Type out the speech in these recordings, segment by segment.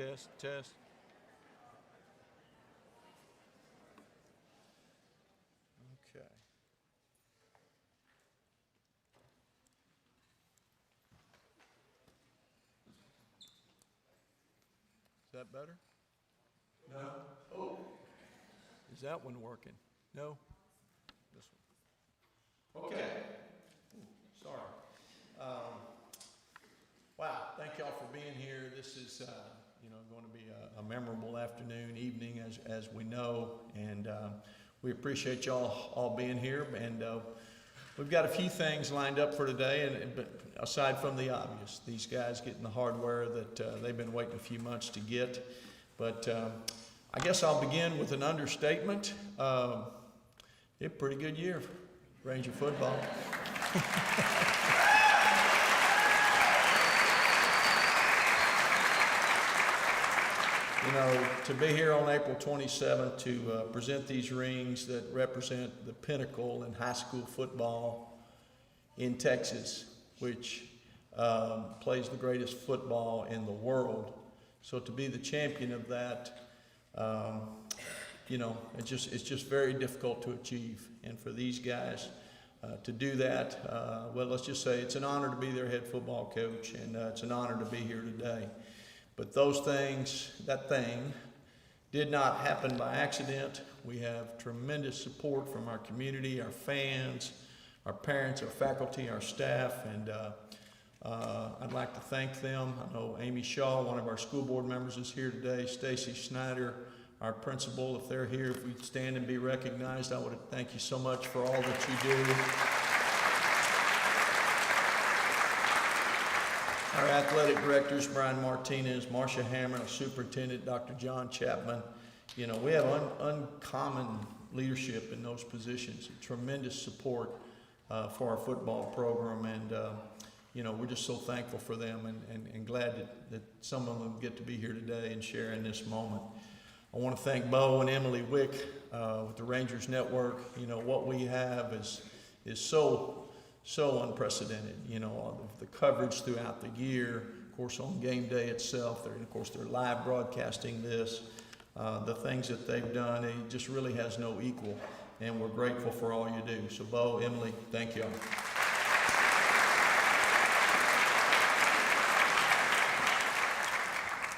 Test. Okay. Is that better? No? Oh. Is that one working? No? This one. Okay. Sorry. Wow, thank y'all for being here. This is, going to be a memorable afternoon, evening, as we know, and we appreciate y'all all being here. And we've got a few things lined up for today, but aside from the obvious, these guys getting the hardware that they've been waiting a few months to get. But I guess I'll begin with an understatement. A pretty good year for Ranger football. To be here on April 27th to present these rings that represent the pinnacle in high school football in Texas, which plays the greatest football in the world. So to be the champion of that, it's just very difficult to achieve. And for these guys to do that, let's just say it's an honor to be their head football coach, and it's an honor to be here today. But that thing did not happen by accident. We have tremendous support from our community, our fans, our parents, our faculty, our staff, and I'd like to thank them. I know Amy Shaw, one of our school board members, is here today. Stacy Snyder, our principal, if they're here, if we'd stand and be recognized, I would thank you so much for all that you do. Our athletic directors, Brian Martinez, Marcia Hammer, our superintendent, Dr. John Chapman. We have uncommon leadership in those positions, tremendous support for our football program, and we're just so thankful for them and glad that some of them get to be here today and share in this moment. I want to thank Bo and Emily Wick with the Rangers Network. What we have is so unprecedented, the coverage throughout the year, of course on game day itself, they're live broadcasting this, the things that they've done, it just really has no equal, and we're grateful for all you do. So Bo, Emily, thank you.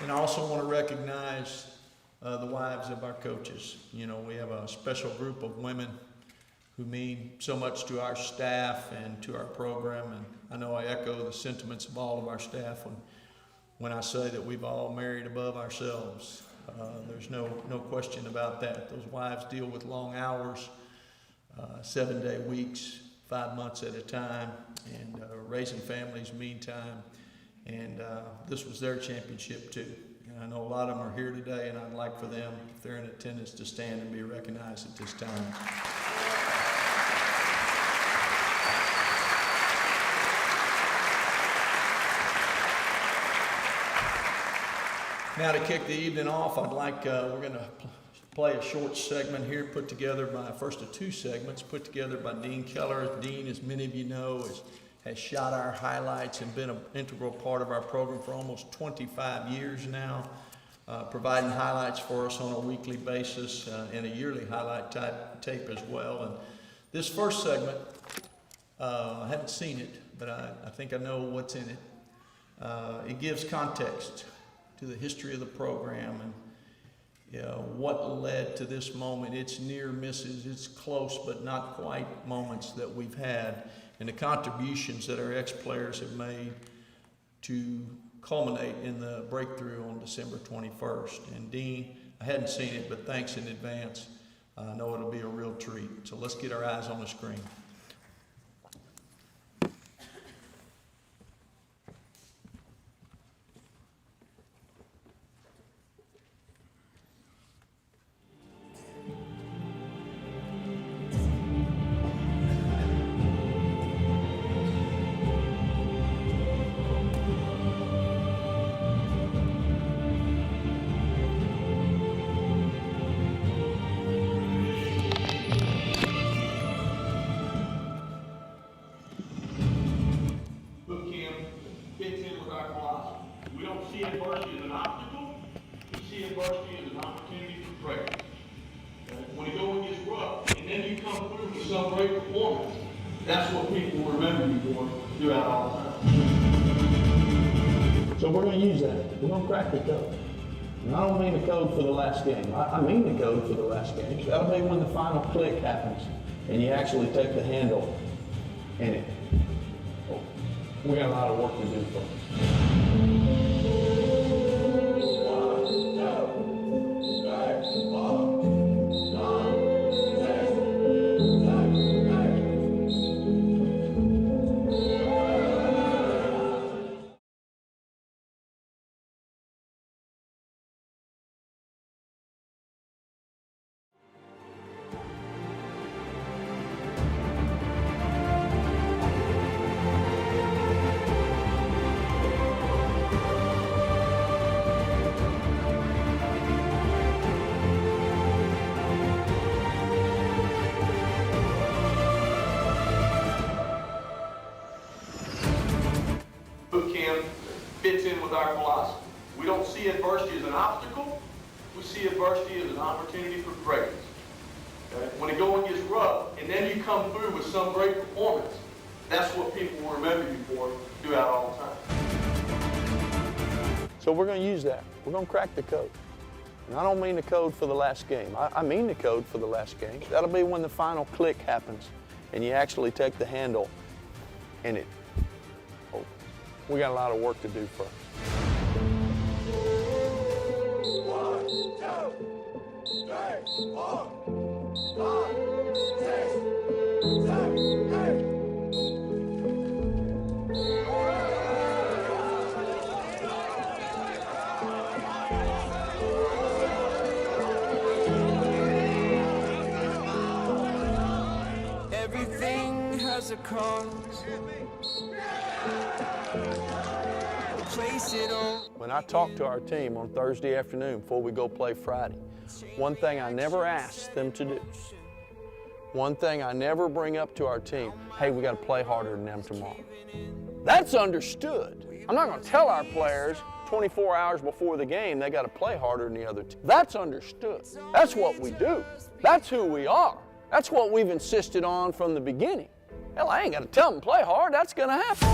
And I also want to recognize the wives of our coaches. We have a special group of women who mean so much to our staff and to our program, and I know I echo the sentiments of all of our staff when I say that we've all married above ourselves. There's no question about that. Those wives deal with long hours, 7-day weeks, 5 months at a time, and raising families meantime, and this was their championship too. And I know a lot of them are here today, and I'd like for them, if they're in attendance, to stand and be recognized at this time. Now to kick the evening off, we're going to play a short segment here put together by, first of two segments, put together by Dean Keller. Dean, as many of you know, has shot our highlights and been an integral part of our program for almost 25 years now, providing highlights for us on a weekly basis and a yearly highlight tape as well. And this first segment, I haven't seen it, but I think I know what's in it. It gives context to the history of the program and what led to this moment. It's near misses, it's close but not quite moments that we've had, and the contributions that our ex-players have made to culminate in the breakthrough on December 21st. And Dean, I hadn't seen it, but thanks in advance. I know it'll be a real treat. So let's get our eyes on the screen. moments. That's what people will remember you for throughout all time. So we're going to use that. We're going to crack the code. And I don't mean the code for the last game. I mean the code for the last game. That'll be when the final click happens and you actually take the handle and it. Oh, we got a lot of work to do folks. Boot camp fits in with our philosophy. We don't see adversity as an obstacle. We see adversity as an opportunity for greatness. Okay? When the going gets rough, and then you come through with some great performance, that's what people will remember you for throughout all time. So we're going to use that. We're going to crack the code. And I don't mean the code for the last game. I mean the code for the last game. That'll be when the final click happens and you actually take the handle and it. Oh, we got a lot of work to do first. 1, 2, 3, 4, 5, 6, 7, 8. Everything has a cause. Place it on. When I talk to our team on Thursday afternoon before we go play Friday, one thing I never ask them to do, one thing I never bring up to our team, hey, we got to play harder than them tomorrow. That's understood. I'm not going to tell our players 24 hours before the game they got to play harder than the other team. That's understood. That's what we do. That's who we are. That's what we've insisted on from the beginning. Hell, I ain't got to tell them to play hard. That's going to happen.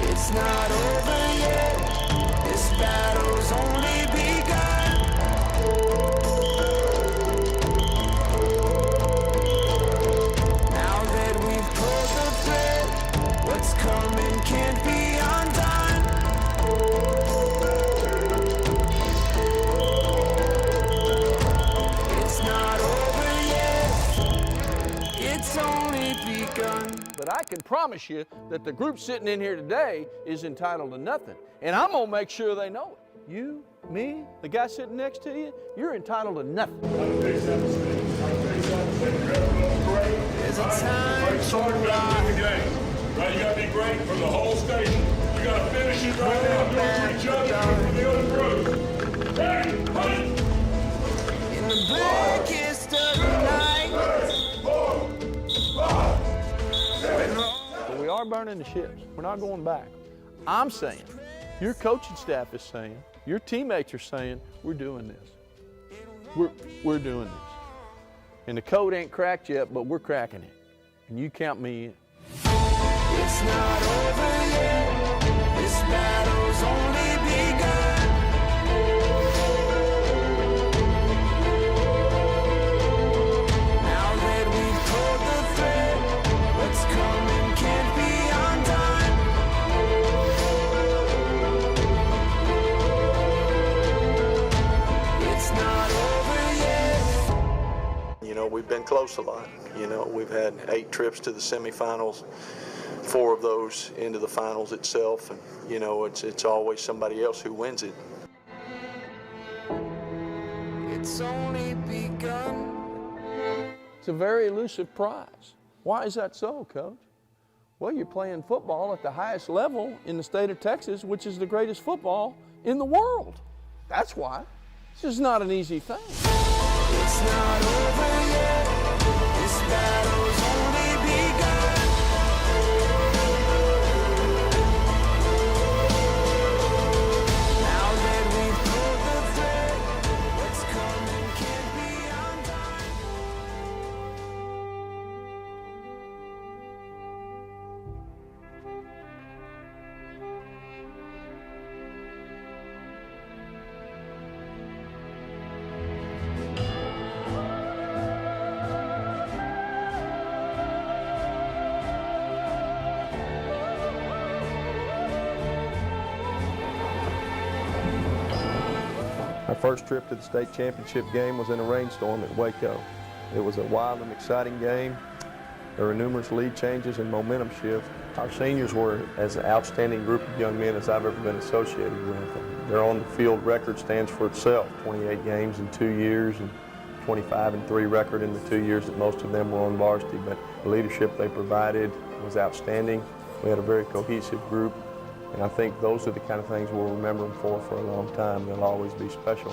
It's not over yet. This battle's only begun. Now that we've pulled the thread, what's coming can't be undone. It's not over yet. It's only begun. But I can promise you that the group sitting in here today is entitled to nothing. And I'm going to make sure they know it. You, me, the guy sitting next to you, you're entitled to nothing. There's a time to rise. Right, you gotta be great for the whole station. You gotta finish it right now. Do it for each other and for the other crews. Hey, hey! In the blackest of the night. 3, 4, 5, 6. But we are burning the ships. We're not going back. I'm saying, your coaching staff is saying, your teammates are saying, we're doing this. We're doing this. And the code ain't cracked yet, but we're cracking it. And you count me in. It's not over yet. This battle's only begun. Now that we've pulled the thread, what's coming can't be undone. It's not over yet. You know, we've been close a lot. You know, we've had 8 trips to the semifinals, 4 of those into the finals itself, and you know, it's always somebody else who wins it. It's only begun. It's a very elusive prize. Why is that so, Coach? Well, you're playing football at the highest level in the state of Texas, which is the greatest football in the world. That's why. This is not an easy thing. It's not over yet. This battle's only begun. Now that we've pulled the thread, what's coming can't be undone. Our first trip to the state championship game was in a rainstorm at Waco. It was a wild and exciting game. There were numerous lead changes and momentum shifts. Our seniors were as an outstanding group of young men as I've ever been associated with. Their on-the-field record stands for itself, 28 games in 2 years and 25-3 record in the 2 years that most of them were on varsity, but the leadership they provided was outstanding. We had a very cohesive group, and I think those are the kind of things we'll remember them for a long time. They'll always be special.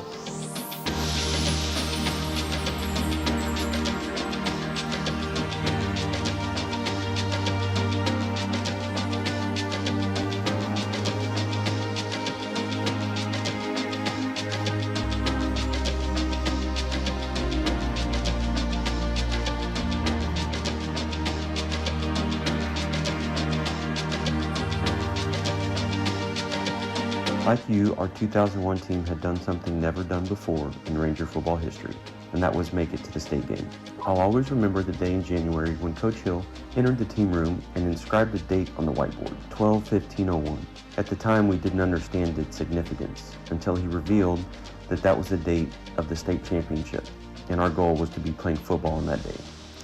Like you, our 2001 team had done something never done before in Ranger football history, and that was make it to the state game. I'll always remember the day in January when Coach Hill entered the team room and inscribed a date on the whiteboard, 12/15/01. At the time, we didn't understand its significance until he revealed that that was the date of the state championship, and our goal was to be playing football on that day.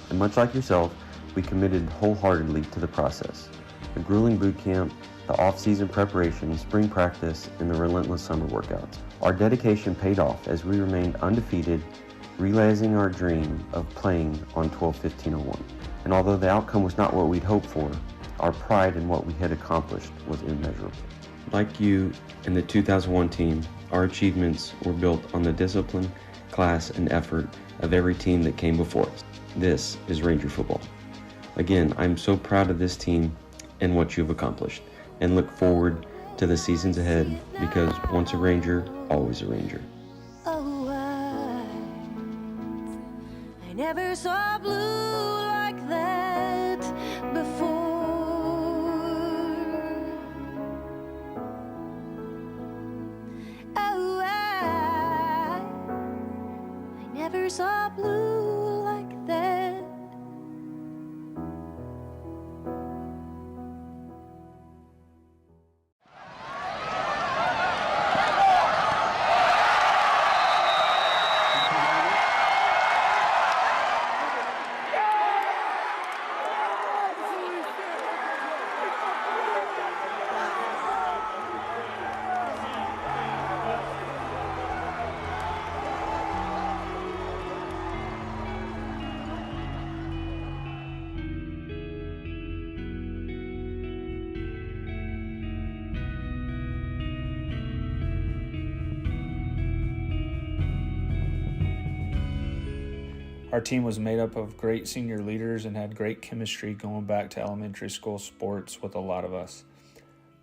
And much like yourself, we committed wholeheartedly to the process. The grueling boot camp, the off-season preparation, spring practice, and the relentless summer workouts. Our dedication paid off as we remained undefeated, realizing our dream of playing on 12/15/01. And although the outcome was not what we'd hoped for, our pride in what we had accomplished was immeasurable. Like you and the 2001 team, our achievements were built on the discipline, class, and effort of every team that came before us. This is Ranger football. Again, I'm so proud of this team and what you've accomplished, and look forward to the seasons ahead, because once a Ranger, always a Ranger. Oh, I never saw blue like that before. Oh, I never saw blue like that. Our team was made up of great senior leaders and had great chemistry going back to elementary school sports with a lot of us.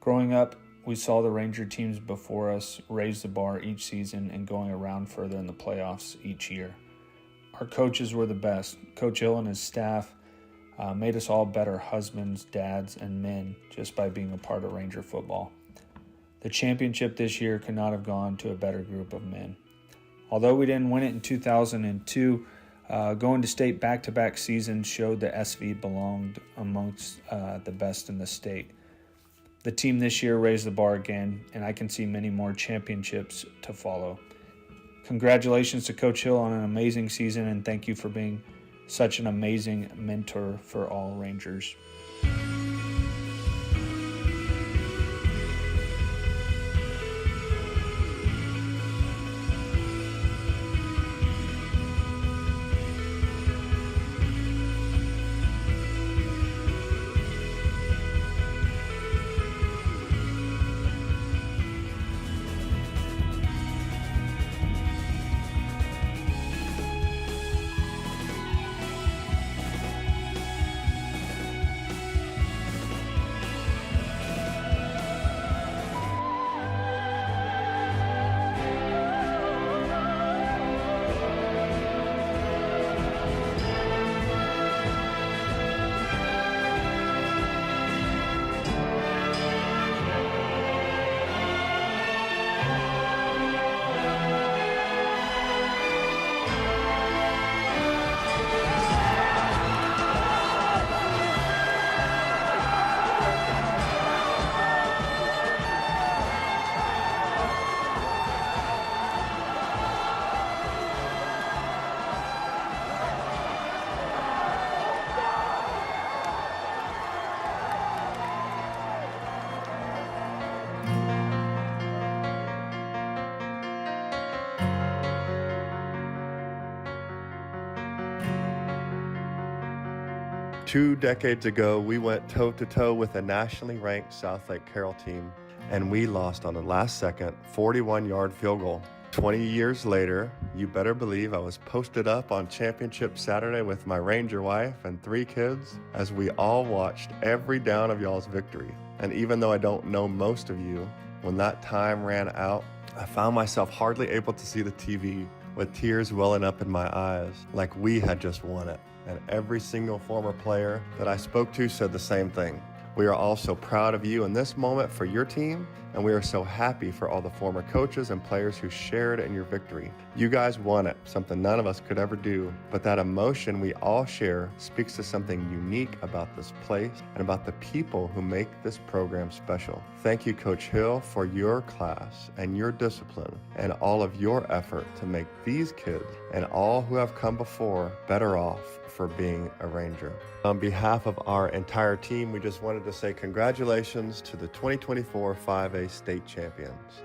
Growing up, we saw the Ranger teams before us raise the bar each season and going around further in the playoffs each year. Our coaches were the best. Coach Hill and his staff made us all better husbands, dads, and men just by being a part of Ranger football. The championship this year could not have gone to a better group of men. Although we didn't win it in 2002, going to state back-to-back seasons showed that SV belonged amongst the best in the state. The team this year raised the bar again, and I can see many more championships to follow. Congratulations to Coach Hill on an amazing season, and thank you for being such an amazing mentor for all Rangers. 2 decades ago, we went toe-to-toe with a nationally ranked South Lake Carroll team, and we lost on the last second 41-yard field goal. 20 years later, you better believe I was posted up on Championship Saturday with my Ranger wife and 3 kids as we all watched every down of y'all's victory. And even though I don't know most of you, when that time ran out, I found myself hardly able to see the TV with tears welling up in my eyes like we had just won it. And every single former player that I spoke to said the same thing. We are all so proud of you in this moment for your team, and we are so happy for all the former coaches and players who shared in your victory. You guys won it, something none of us could ever do, but that emotion we all share speaks to something unique about this place and about the people who make this program special. Thank you, Coach Hill, for your class and your discipline and all of your effort to make these kids and all who have come before better off for being a Ranger. On behalf of our entire team, we just wanted to say congratulations to the 2024 5A state champions.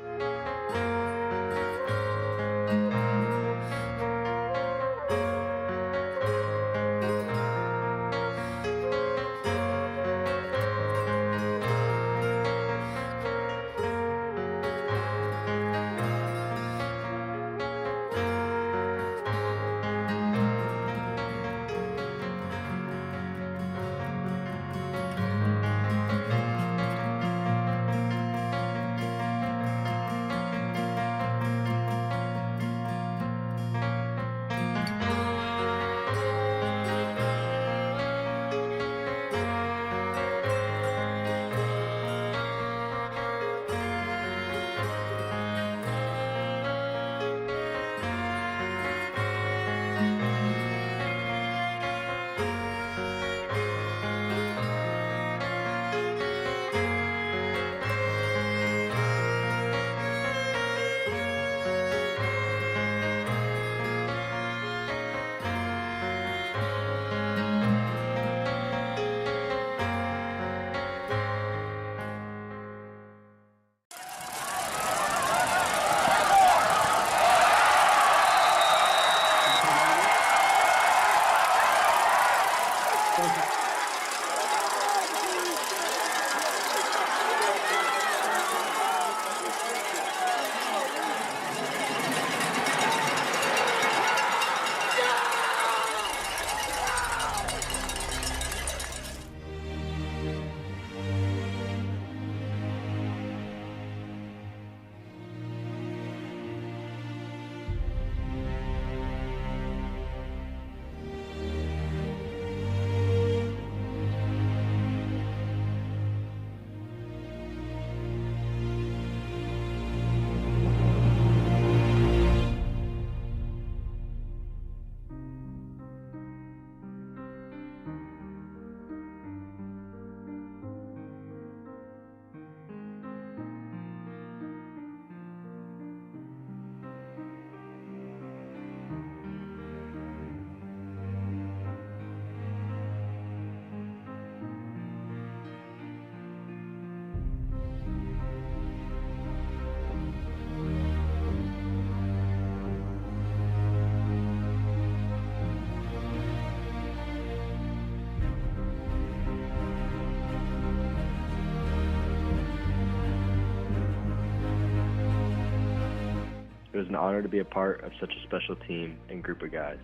It was an honor to be a part of such a special team and group of guys.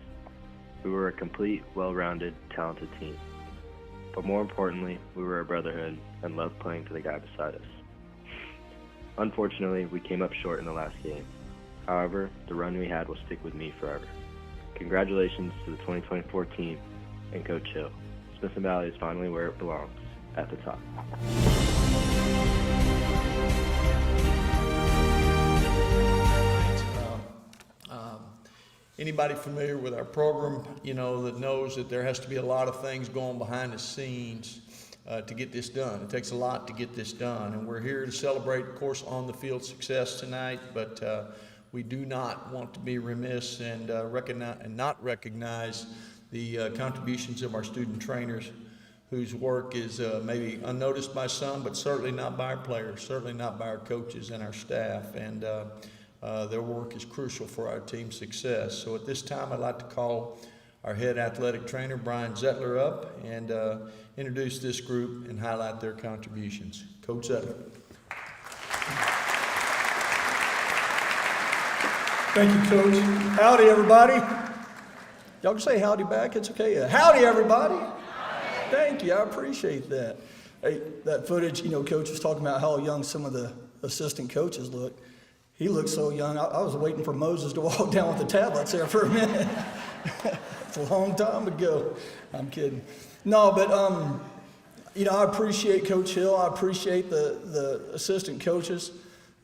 We were a complete, well-rounded, talented team. But more importantly, we were a brotherhood and loved playing for the guy beside us. Unfortunately, we came up short in the last game. However, the run we had will stick with me forever. Congratulations to the 2024 team and Coach Hill. Smithson Valley is finally where it belongs, at the top. Anybody familiar with our program, that knows that there has to be a lot of things going behind the scenes to get this done. It takes a lot to get this done, and we're here to celebrate, of course, on the field success tonight, but we do not want to be remiss and not recognize the contributions of our student trainers, whose work is maybe unnoticed by some, but certainly not by our players, certainly not by our coaches and our staff, and their work is crucial for our team's success. So at this time, I'd like to call our head athletic trainer, Brian Zettler, up and introduce this group and highlight their contributions. Coach Zettler. Thank you, Coach. Howdy, everybody. Y'all can say howdy back, it's okay. Howdy, everybody. Howdy. Thank you, I appreciate that. Hey, that footage, Coach was talking about how young some of the assistant coaches look. He looked so young, I was waiting for Moses to walk down with the tablets there for a minute. It's a long time ago. I'm kidding. No, but, I appreciate Coach Hill. I appreciate the assistant coaches.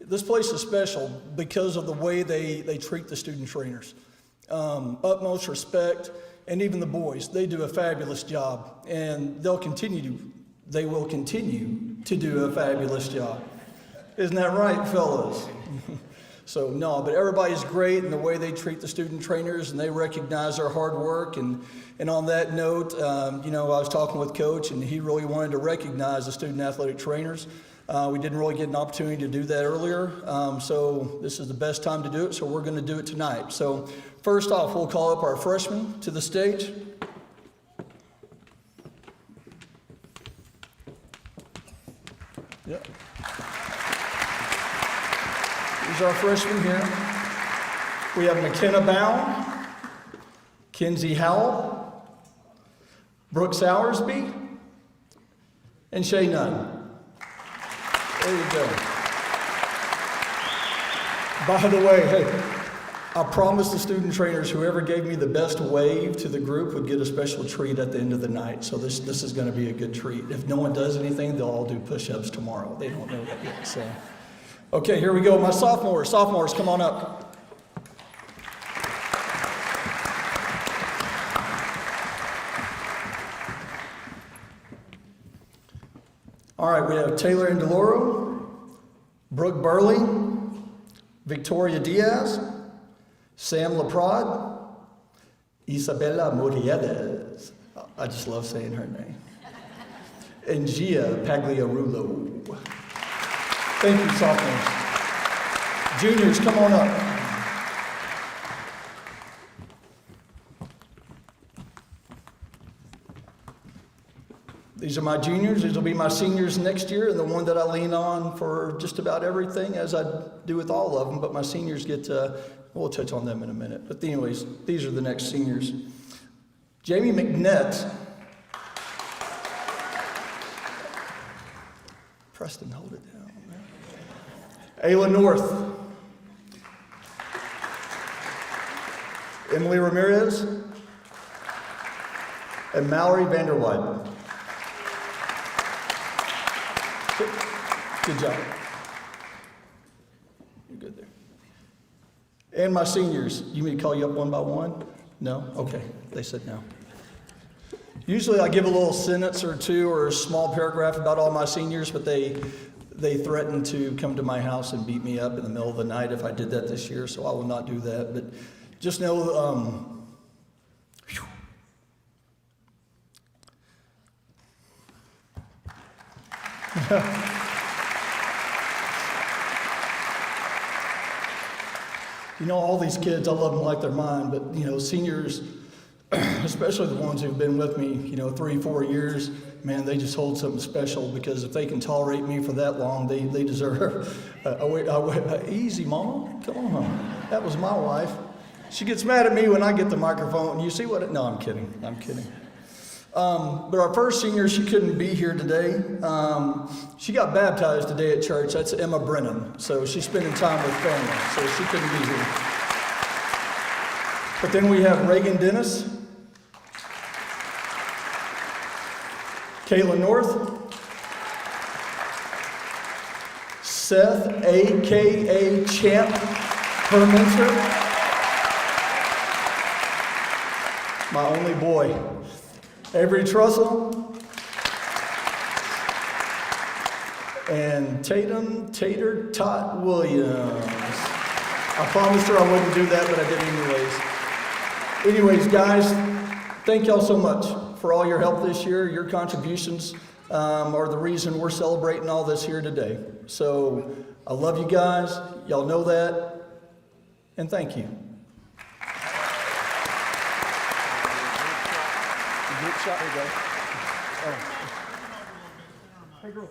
This place is special because of the way they treat the student trainers. Utmost respect, and even the boys, they do a fabulous job, and they will continue to do a fabulous job. Isn't that right, fellas? So no, but everybody's great in the way they treat the student trainers, and they recognize their hard work. And on that note, I was talking with Coach, and he really wanted to recognize the student athletic trainers. We didn't really get an opportunity to do that earlier, so this is the best time to do it, so we're going to do it tonight. So first off, we'll call up our freshmen to the stage. Yep. These are our freshmen here. We have McKenna Bound, Kinsey Howell, Brooke Soursby, and Shay Nunn. There you go. By the way, hey, I promised the student trainers whoever gave me the best wave to the group would get a special treat at the end of the night. So this is going to be a good treat. If no one does anything, they'll all do push-ups tomorrow. They don't know that yet. So, okay, here we go. My sophomores, come on up. All right, we have Taylor Indoloro, Brooke Burley, Victoria Diaz, Sam LaPrade, Isabella Murieles. I just love saying her name. And Gia Pagliarulo. Thank you, sophomores. Juniors, come on up. These are my juniors. These will be my seniors next year, and the one that I lean on for just about everything, as I do with all of them. But my seniors get we'll touch on them in a minute. But anyways, these are the next seniors. Jamie McNett. Preston, hold it down. Ayla North. Emily Ramirez. And Mallory Vanderweyden. Good job. You're good there. And my seniors, you mean to call you up one by one? No? Okay, they said no. Usually I give a little sentence or two or a small paragraph about all my seniors, but they threatened to come to my house and beat me up in the middle of the night if I did that this year, so I will not do that. But just know, all these kids, I love them like they're mine, but, seniors, especially the ones who've been with me, 3-4 years, man, they just hold something special, because if they can tolerate me for that long, they deserve, easy, Mama, come on, Mama. That was my wife. She gets mad at me when I get the microphone. You see what, no, I'm kidding. But our first senior, she couldn't be here today. She got baptized today at church. That's Emma Brennan. So she's spending time with family, so she couldn't be here. But then we have Reagan Dennis, Kayla North, Seth, a.k.a. Champ, her mentor, my only boy, Avery Trussell, and Tater Tot Williams. I promised her I wouldn't do that, but I did anyways. Anyways, guys, thank y'all so much for all your help this year. Your contributions are the reason we're celebrating all this here today. So I love you guys. Y'all know that. And thank you. take a shot. There you go. Hey, girl.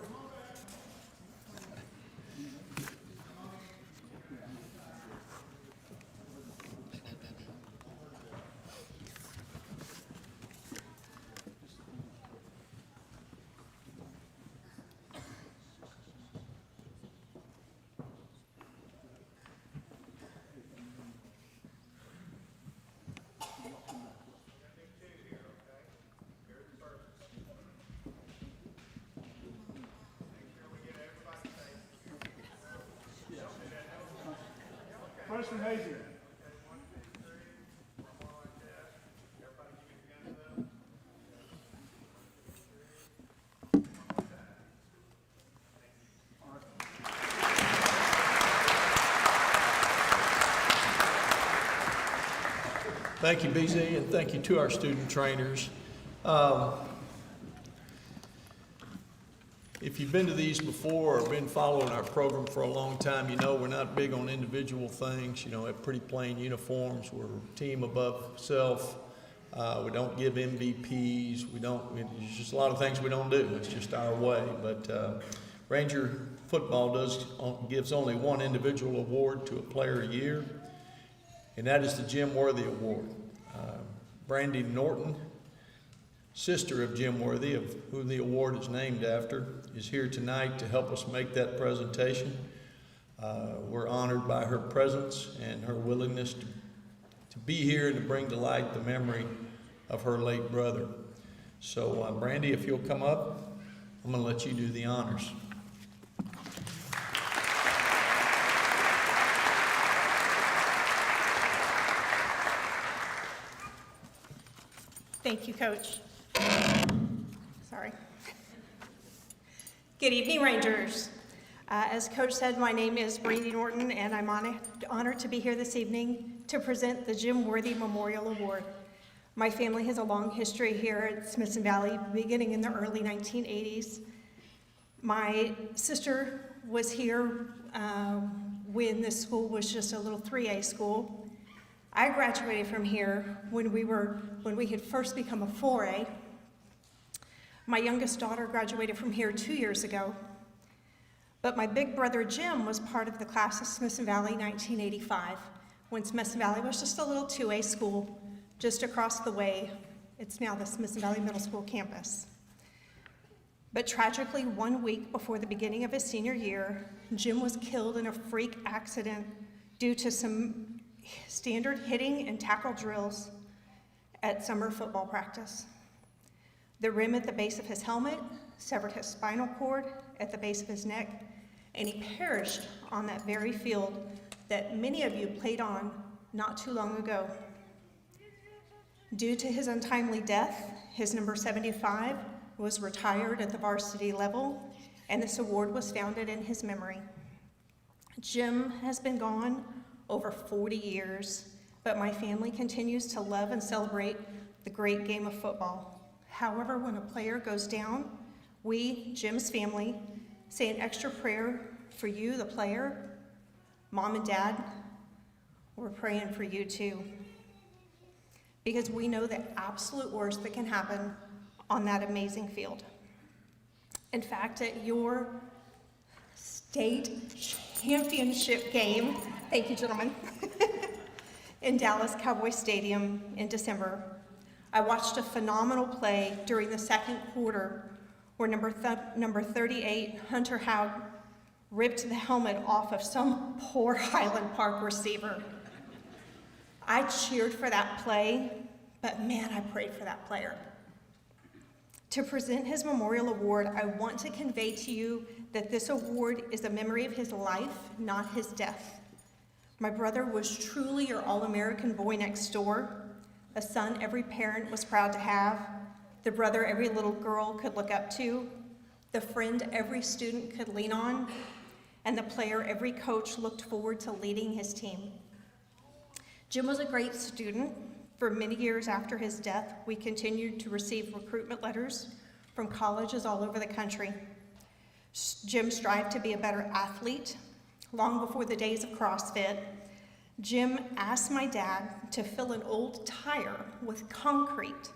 Freshman Hazy. Thank you, BZ, and thank you to our student trainers. If you've been to these before or been following our program for a long time, you know we're not big on individual things. You know, have pretty plain uniforms. We're team above self. We don't give MVPs. There's just a lot of things we don't do. It's just our way. But Ranger football gives only one individual award to a player a year, and that is the Jim Worthy Award. Brandy Norton, sister of Jim Worthy, of who the award is named after, is here tonight to help us make that presentation. We're honored by her presence and her willingness to be here and to bring to light the memory of her late brother. So Brandy, if you'll come up, I'm going to let you do the honors. Thank you, Coach. Sorry. Good evening, Rangers. As Coach said, my name is Brandy Norton, and I'm honored to be here this evening to present the Jim Worthy Memorial Award. My family has a long history here at Smithson Valley, beginning in the early 1980s. My sister was here when this school was just a little 3A school. I graduated from here when we had first become a 4A. My youngest daughter graduated from here 2 years ago. But my big brother Jim was part of the class of Smithson Valley 1985, when Smithson Valley was just a little 2A school just across the way. It's now the Smithson Valley Middle School campus. But tragically, 1 week before the beginning of his senior year, Jim was killed in a freak accident due to some standard hitting and tackle drills at summer football practice. The rim at the base of his helmet severed his spinal cord at the base of his neck, and he perished on that very field that many of you played on not too long ago. Due to his untimely death, his number 75 was retired at the varsity level, and this award was founded in his memory. Jim has been gone over 40 years, but my family continues to love and celebrate the great game of football. However, when a player goes down, we, Jim's family, say an extra prayer for you, the player. Mom and Dad, we're praying for you too, because we know the absolute worst that can happen on that amazing field. In fact, at your state championship game, thank you, gentlemen, in Dallas Cowboy Stadium in December, I watched a phenomenal play during the second quarter where number 38, Hunter Haug, ripped the helmet off of some poor Highland Park receiver. I cheered for that play, but man, I prayed for that player. To present his memorial award, I want to convey to you that this award is a memory of his life, not his death. My brother was truly your all-American boy next door, a son every parent was proud to have, the brother every little girl could look up to, the friend every student could lean on, and the player every coach looked forward to leading his team. Jim was a great student. For many years after his death, we continued to receive recruitment letters from colleges all over the country. Jim strived to be a better athlete. Long before the days of CrossFit, Jim asked my dad to fill an old tire with concrete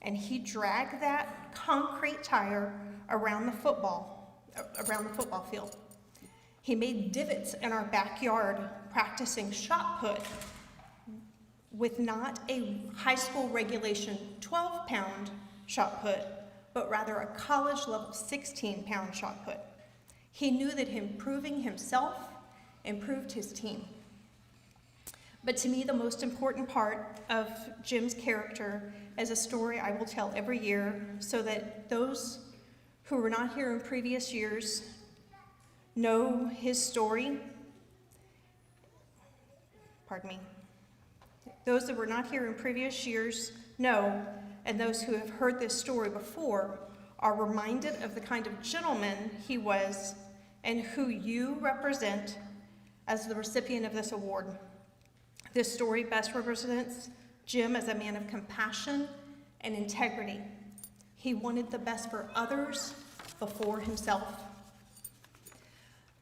and he dragged that concrete tire around the football field. He made divots in our backyard practicing shot put with not a high school regulation 12-pound shot put, but rather a college level 16-pound shot put. He knew that improving himself improved his team. But to me, the most important part of Jim's character is a story I will tell every year so that those who were not here in previous years know his story. Pardon me. Those that were not here in previous years know, and those who have heard this story before are reminded of the kind of gentleman he was and who you represent as the recipient of this award. This story best represents Jim as a man of compassion and integrity. He wanted the best for others before himself.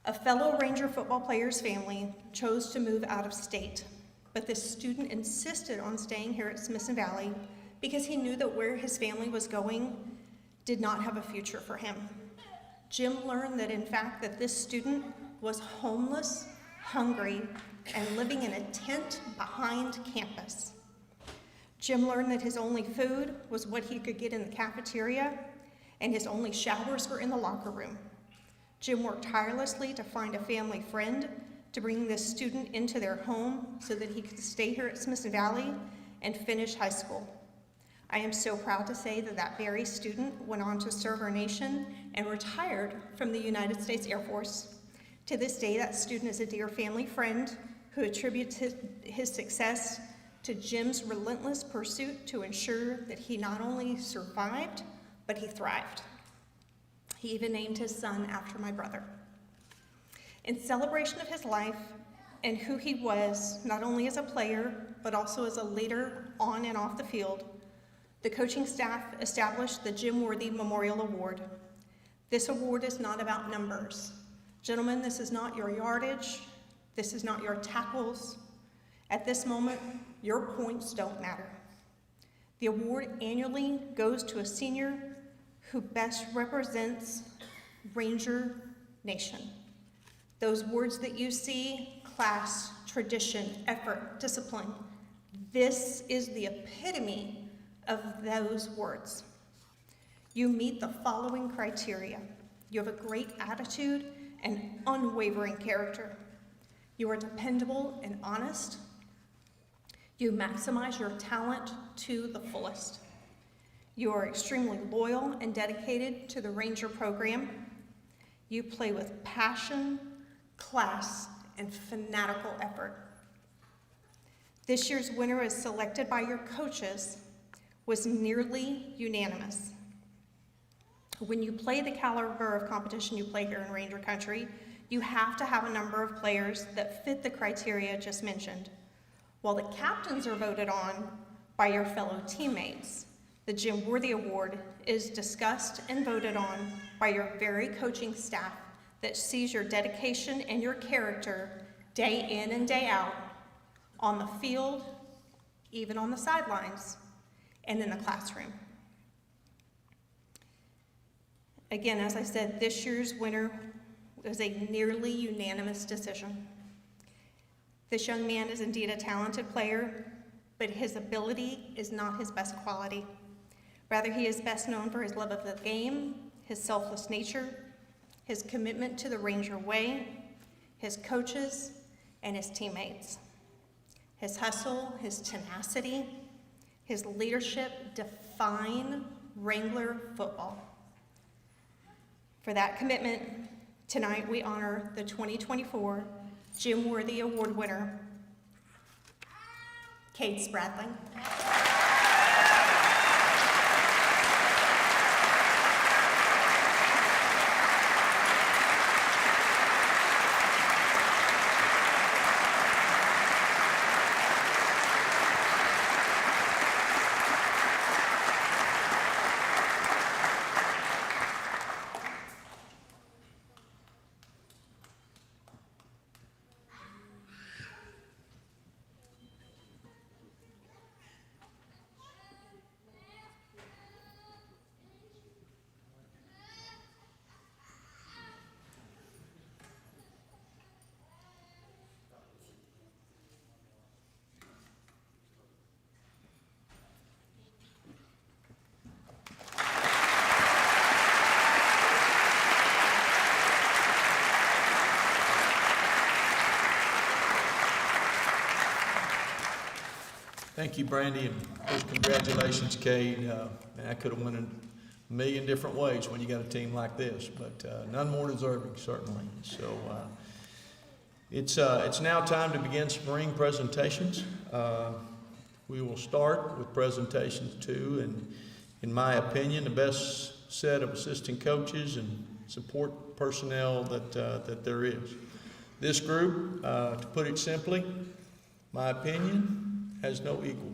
A fellow Ranger football player's family chose to move out of state, but this student insisted on staying here at Smithson Valley because he knew that where his family was going did not have a future for him. Jim learned that, in fact, that this student was homeless, hungry, and living in a tent behind campus. Jim learned that his only food was what he could get in the cafeteria, and his only showers were in the locker room. Jim worked tirelessly to find a family friend to bring this student into their home so that he could stay here at Smithson Valley and finish high school. I am so proud to say that that very student went on to serve our nation and retired from the United States Air Force. To this day, that student is a dear family friend who attributes his success to Jim's relentless pursuit to ensure that he not only survived, but he thrived. He even named his son after my brother. In celebration of his life and who he was, not only as a player, but also as a leader on and off the field, the coaching staff established the Jim Worthy Memorial Award. This award is not about numbers. Gentlemen, this is not your yardage. This is not your tackles. At this moment, your points don't matter. The award annually goes to a senior who best represents Ranger Nation. Those words that you see, class, tradition, effort, discipline, this is the epitome of those words. You meet the following criteria. You have a great attitude and unwavering character. You are dependable and honest. You maximize your talent to the fullest. You are extremely loyal and dedicated to the Ranger program. You play with passion, class, and fanatical effort. This year's winner, as selected by your coaches, was nearly unanimous. When you play the caliber of competition you play here in Ranger Country, you have to have a number of players that fit the criteria just mentioned. While the captains are voted on by your fellow teammates, the Jim Worthy Award is discussed and voted on by your very coaching staff that sees your dedication and your character day in and day out on the field, even on the sidelines, and in the classroom. Again, as I said, this year's winner was a nearly unanimous decision. This young man is indeed a talented player, but his ability is not his best quality. Rather, he is best known for his love of the game, his selfless nature, his commitment to the Ranger way, his coaches, and his teammates. His hustle, his tenacity, his leadership define Wrangler football. For that commitment, tonight we honor the 2024 Jim Worthy Award winner, Cade Spradling. Thank you, Brandy, and of course, congratulations, Cade. Man, I could have went in a million different ways when you got a team like this, but none more deserving, certainly. So it's now time to begin spring presentations. We will start with presentations two, and in my opinion, the best set of assistant coaches and support personnel that there is. This group, to put it simply, my opinion, has no equal.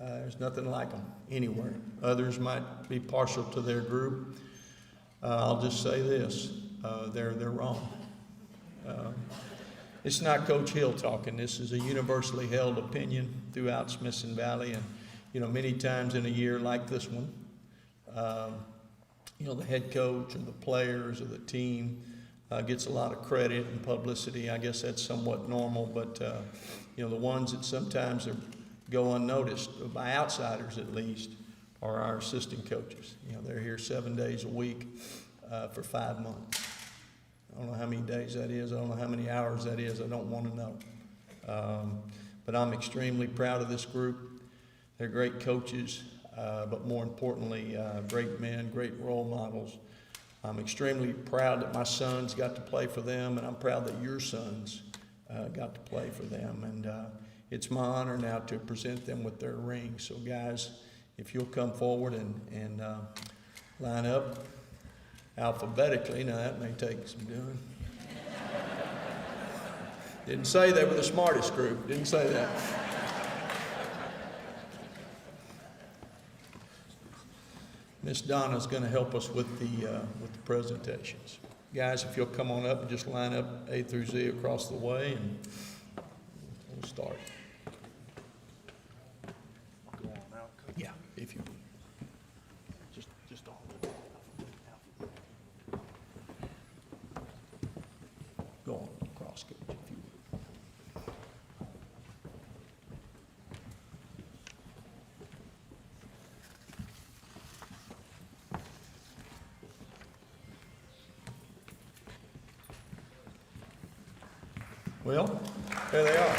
There's nothing like them anywhere. Others might be partial to their group. I'll just say this, they're wrong. It's not Coach Hill talking. This is a universally held opinion throughout Smithson Valley, and many times in a year like this one, the head coach or the players or the team gets a lot of credit and publicity. I guess that's somewhat normal, but the ones that sometimes go unnoticed by outsiders, at least, are our assistant coaches. They're here 7 days a week for 5 months. I don't know how many days that is. I don't know how many hours that is. I don't want to know. But I'm extremely proud of this group. They're great coaches, but more importantly, great men, great role models. I'm extremely proud that my sons got to play for them, and I'm proud that your sons got to play for them. And it's my honor now to present them with their rings. So guys, if you'll come forward and line up alphabetically. Now that may take some doing. Didn't say they were the smartest group. Didn't say that. Miss Donna's going to help us with the presentations. Guys, if you'll come on up and just line up A through Z across the way, and we'll start. Go on out. Yeah, if you would. Just all of it. Go on across, Coach, if you would. Well, there they are.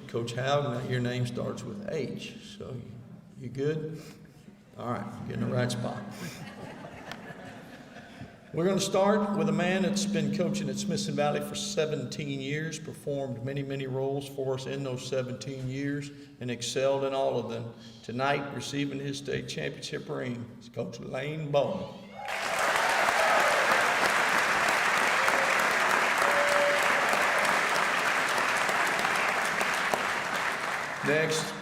Coach Howden, your name starts with H, so you good? All right, you're in the right spot. We're going to start with a man that's been coaching at Smithson Valley for 17 years, performed many, many roles for us in those 17 years, and excelled in all of them. Tonight, receiving his state championship ring is Coach Lane Bowman. Next,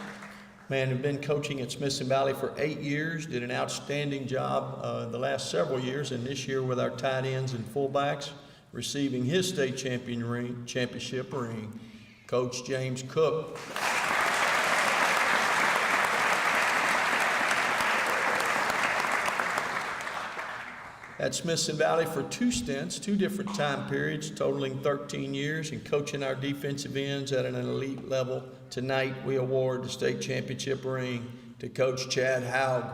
man who's been coaching at Smithson Valley for 8 years, did an outstanding job the last several years, and this year with our tight ends and fullbacks, receiving his state championship ring, Coach James Cook. At Smithson Valley for 2 stints, 2 different time periods, totaling 13 years, and coaching our defensive ends at an elite level. Tonight, we award the state championship ring to Coach Chad Haug.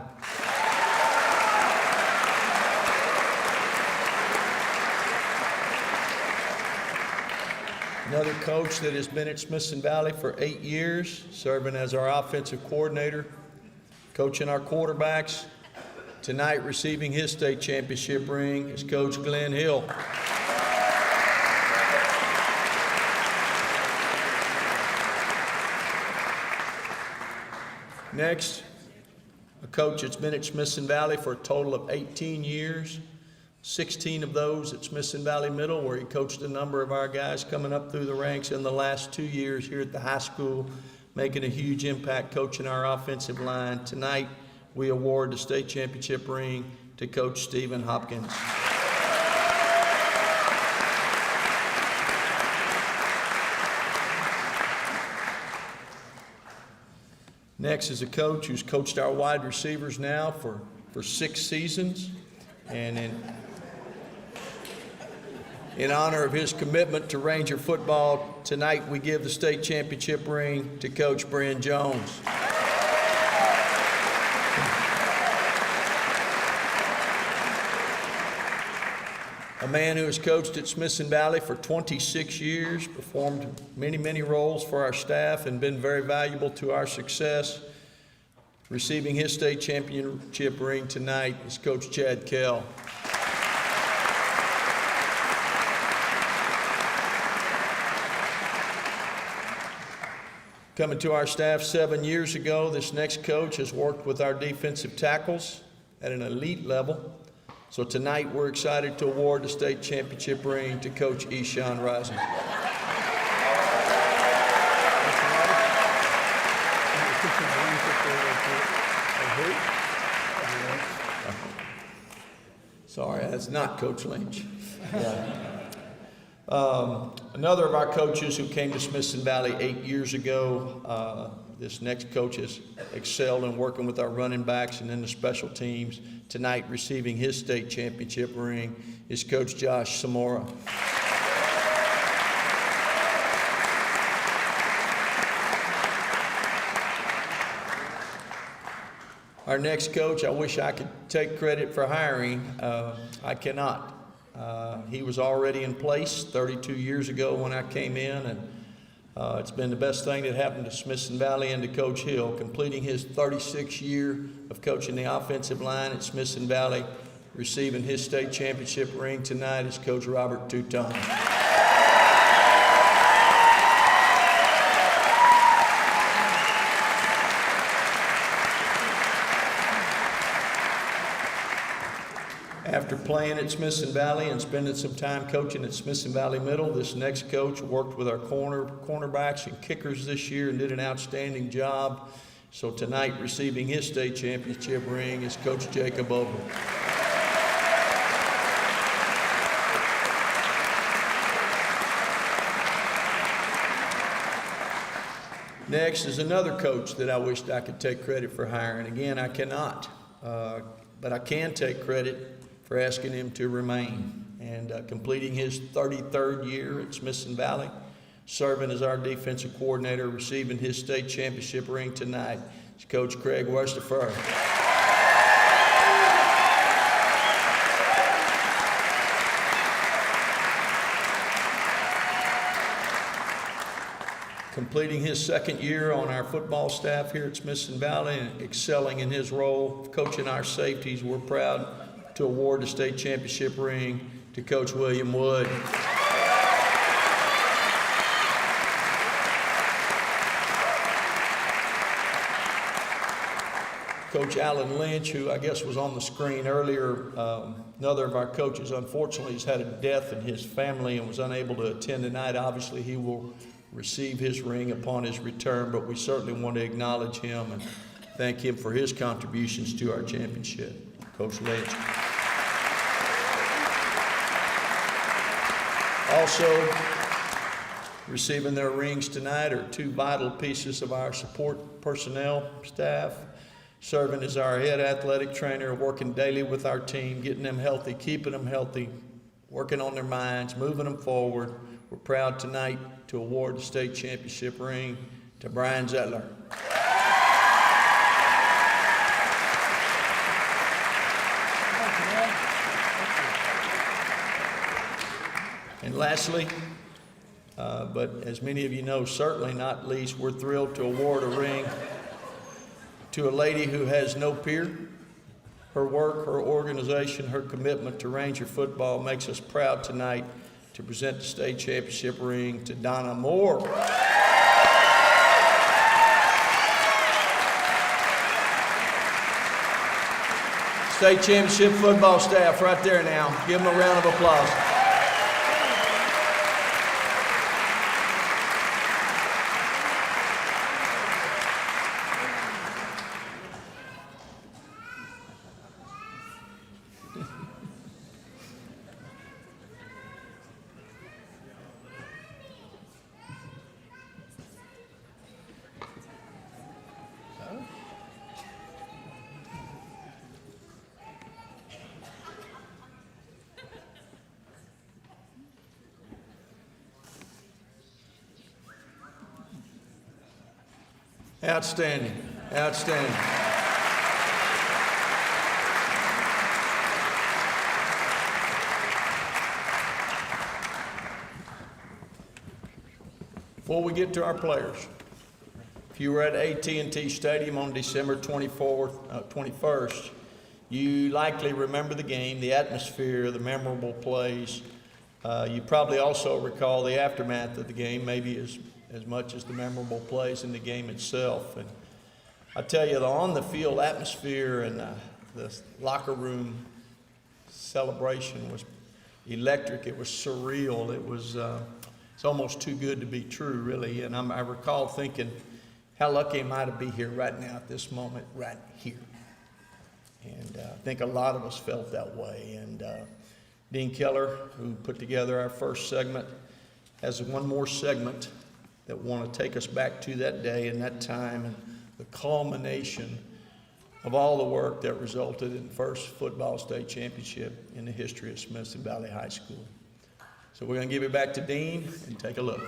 Another coach that has been at Smithson Valley for 8 years, serving as our offensive coordinator, coaching our quarterbacks. Tonight, receiving his state championship ring is Coach Glenn Hill. Next, a coach that's been at Smithson Valley for a total of 18 years, 16 of those at Smithson Valley Middle, where he coached a number of our guys coming up through the ranks in the last 2 years here at the high school, making a huge impact coaching our offensive line. Tonight, we award the state championship ring to Coach Stephen Hopkins. Next is a coach who's coached our wide receivers now for 6 seasons. And in honor of his commitment to Ranger football, tonight we give the state championship ring to Coach Bryn Jones. A man who has coached at Smithson Valley for 26 years, performed many, many roles for our staff, and been very valuable to our success. Receiving his state championship ring tonight is Coach Chad Kell. Coming to our staff 7 years ago, this next coach has worked with our defensive tackles at an elite level. So tonight we're excited to award the state championship ring to Coach Eshawn Rising. Sorry, that's not Coach Lynch. Another of our coaches who came to Smithson Valley 8 years ago, this next coach has excelled in working with our running backs and in the special teams. Tonight, receiving his state championship ring is Coach Josh Samora. Our next coach, I wish I could take credit for hiring. I cannot. He was already in place 32 years ago when I came in, and it's been the best thing that happened to Smithson Valley and to Coach Hill, completing his 36th year of coaching the offensive line at Smithson Valley. Receiving his state championship ring tonight is Coach Robert Touton. After playing at Smithson Valley and spending some time coaching at Smithson Valley Middle, this next coach worked with our cornerbacks and kickers this year and did an outstanding job. So tonight, receiving his state championship ring is Coach Jacob Ogle. Next is another coach that I wished I could take credit for hiring. Again, I cannot, but I can take credit for asking him to remain and completing his 33rd year at Smithson Valley, serving as our defensive coordinator, receiving his state championship ring tonight is Coach Craig Westerfer. Completing his second year on our football staff here at Smithson Valley and excelling in his role of coaching our safeties, we're proud to award the state championship ring to Coach William Wood. Coach Alan Lynch, who I guess was on the screen earlier, another of our coaches, unfortunately has had a death in his family and was unable to attend tonight. Obviously, he will receive his ring upon his return, but we certainly want to acknowledge him and thank him for his contributions to our championship. Coach Lynch. Also receiving their rings tonight are two vital pieces of our support personnel staff, serving as our head athletic trainer, working daily with our team, getting them healthy, keeping them healthy, working on their minds, moving them forward. We're proud tonight to award the state championship ring to Brian Zettler. And lastly, but as many of you know, certainly not least, we're thrilled to award a ring to a lady who has no peer. Her work, her organization, her commitment to Ranger football makes us proud tonight to present the state championship ring to Donna Moore. State championship football staff right there now. Give them a round of applause. Outstanding, outstanding. Before we get to our players, if you were at AT&T Stadium on December 21st, you likely remember the game, the atmosphere, the memorable plays. You probably also recall the aftermath of the game, maybe as much as the memorable plays in the game itself. And I tell you, the on-the-field atmosphere and the locker room celebration was electric. It was surreal. It was it's almost too good to be true, really. And I recall thinking, how lucky am I to be here right now at this moment, right here. And I think a lot of us felt that way. And Dean Keller, who put together our first segment, has one more segment that want to take us back to that day and that time and the culmination of all the work that resulted in the first football state championship in the history of Smithson Valley High School. So we're going to give it back to Dean and take a look.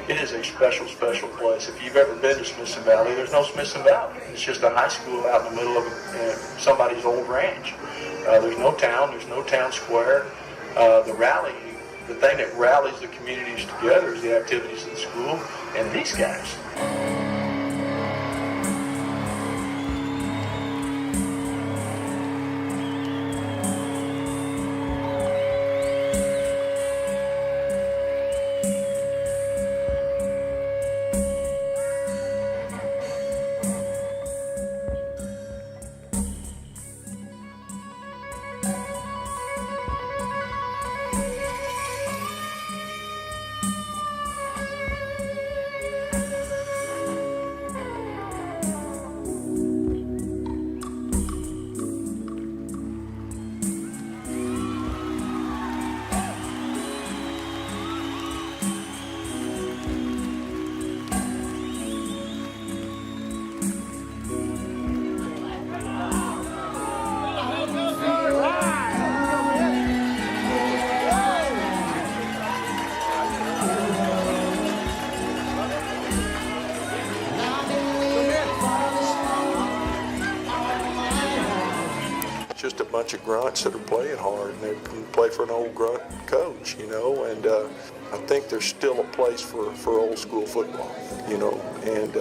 It is a special, special place. If you've ever been to Smithson Valley, there's no Smithson Valley. It's just a high school out in the middle of somebody's old ranch. There's no town. There's no town square. The thing that rallies the communities together is the activities of the school and these guys. Just a bunch of grunts that are playing hard, and they play for an old grunt coach, you know, and I think there's still a place for old school football, you know, and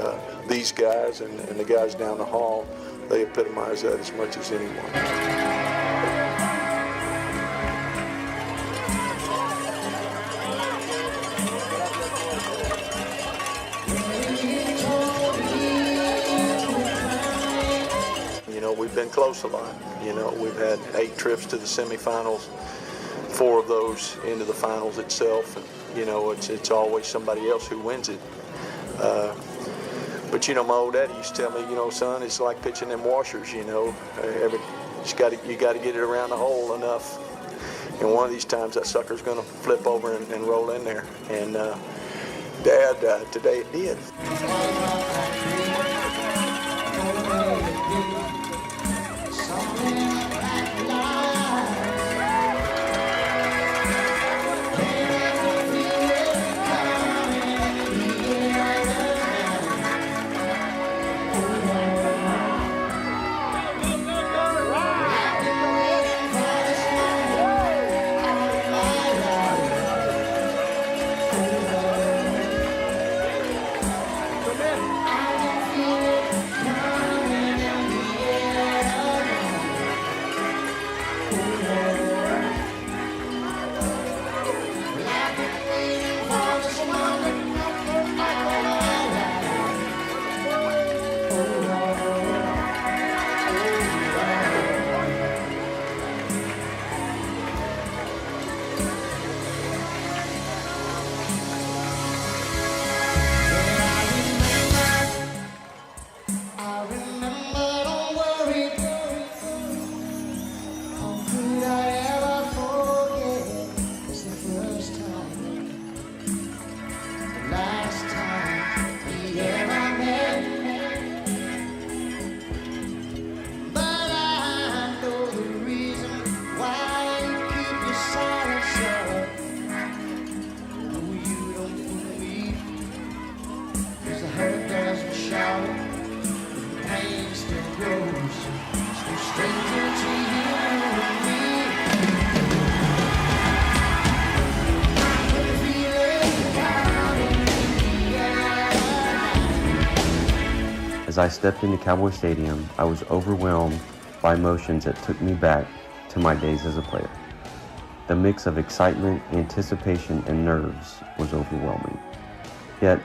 these guys and the guys down the hall, they epitomize that as much as anyone. we've been close a lot. You know, we've had 8 trips to the semifinals, 4 of those into the finals itself. And, you know, it's always somebody else who wins it. But, you know, my old daddy used to tell me, you know, son, it's like pitching them washers, you know. You got to get it around the hole enough. And one of these times that sucker's going to flip over and roll in there. And Dad, today it did. As I stepped into Cowboy Stadium, I was overwhelmed by emotions that took me back to my days as a player. The mix of excitement, anticipation, and nerves was overwhelming. Yet,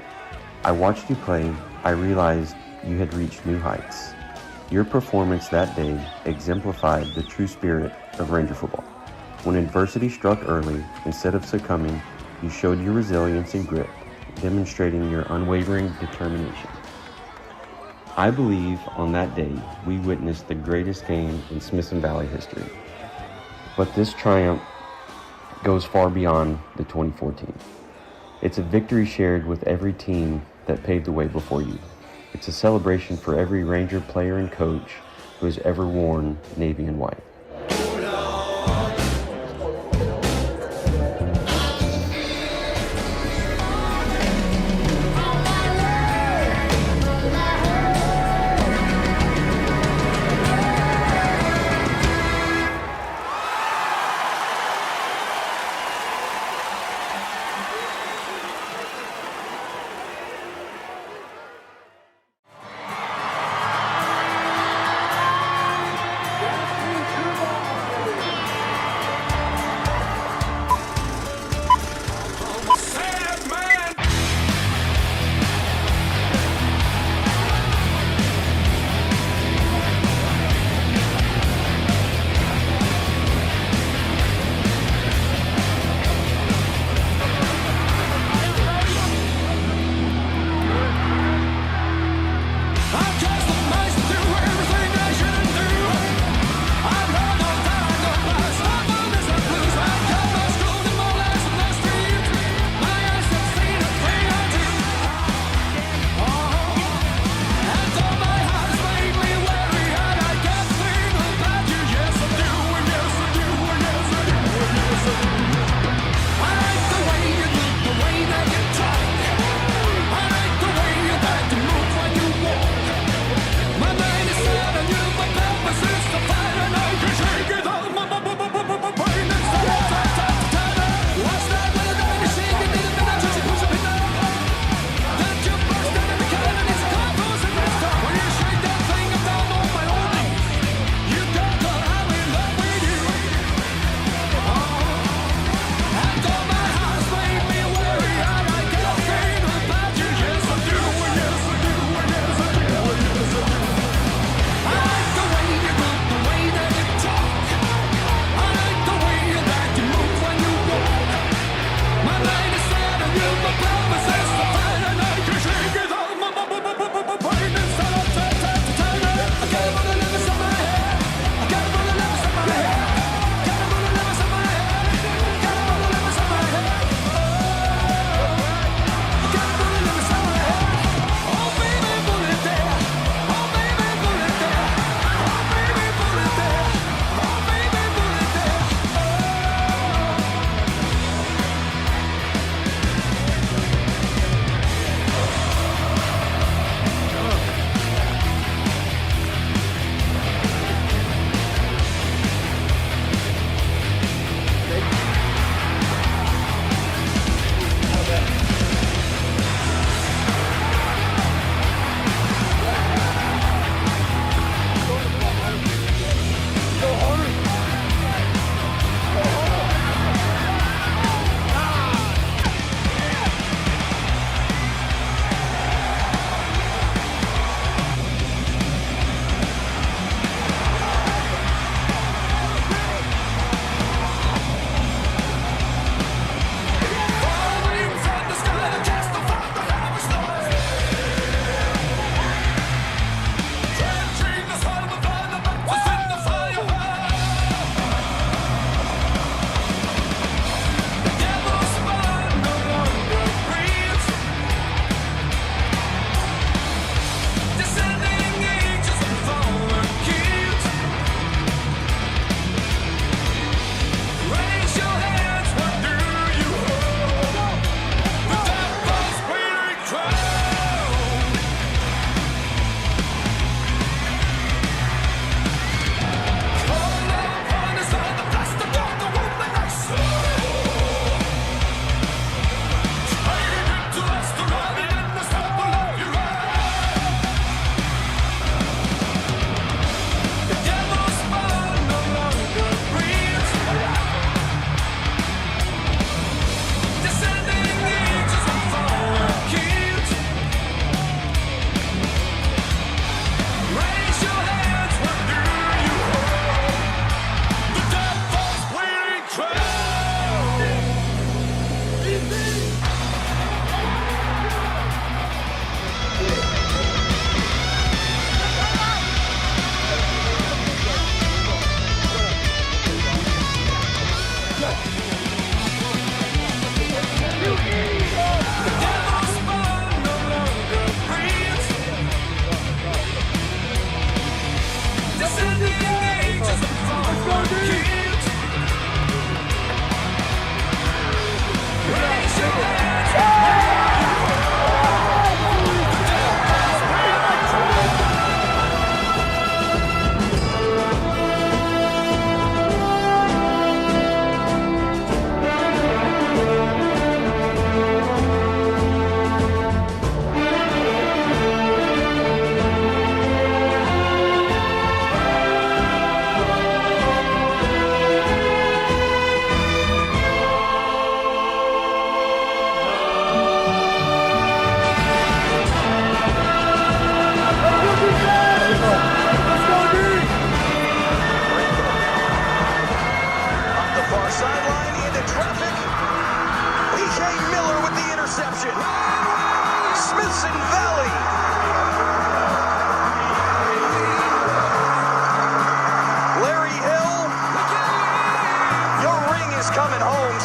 I watched you play, I realized you had reached new heights. Your performance that day exemplified the true spirit of Ranger football. When adversity struck early, instead of succumbing, you showed your resilience and grit, demonstrating your unwavering determination. I believe on that day we witnessed the greatest game in Smithson Valley history. But this triumph goes far beyond the 2014. It's a victory shared with every team that paved the way before you. It's a celebration for every Ranger player and coach who has ever worn navy and white.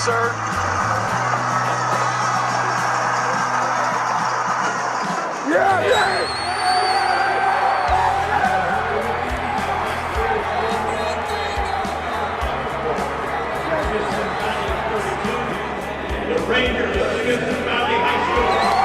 sir. Yeah, yeah. The Rangers of Smithson Valley High School.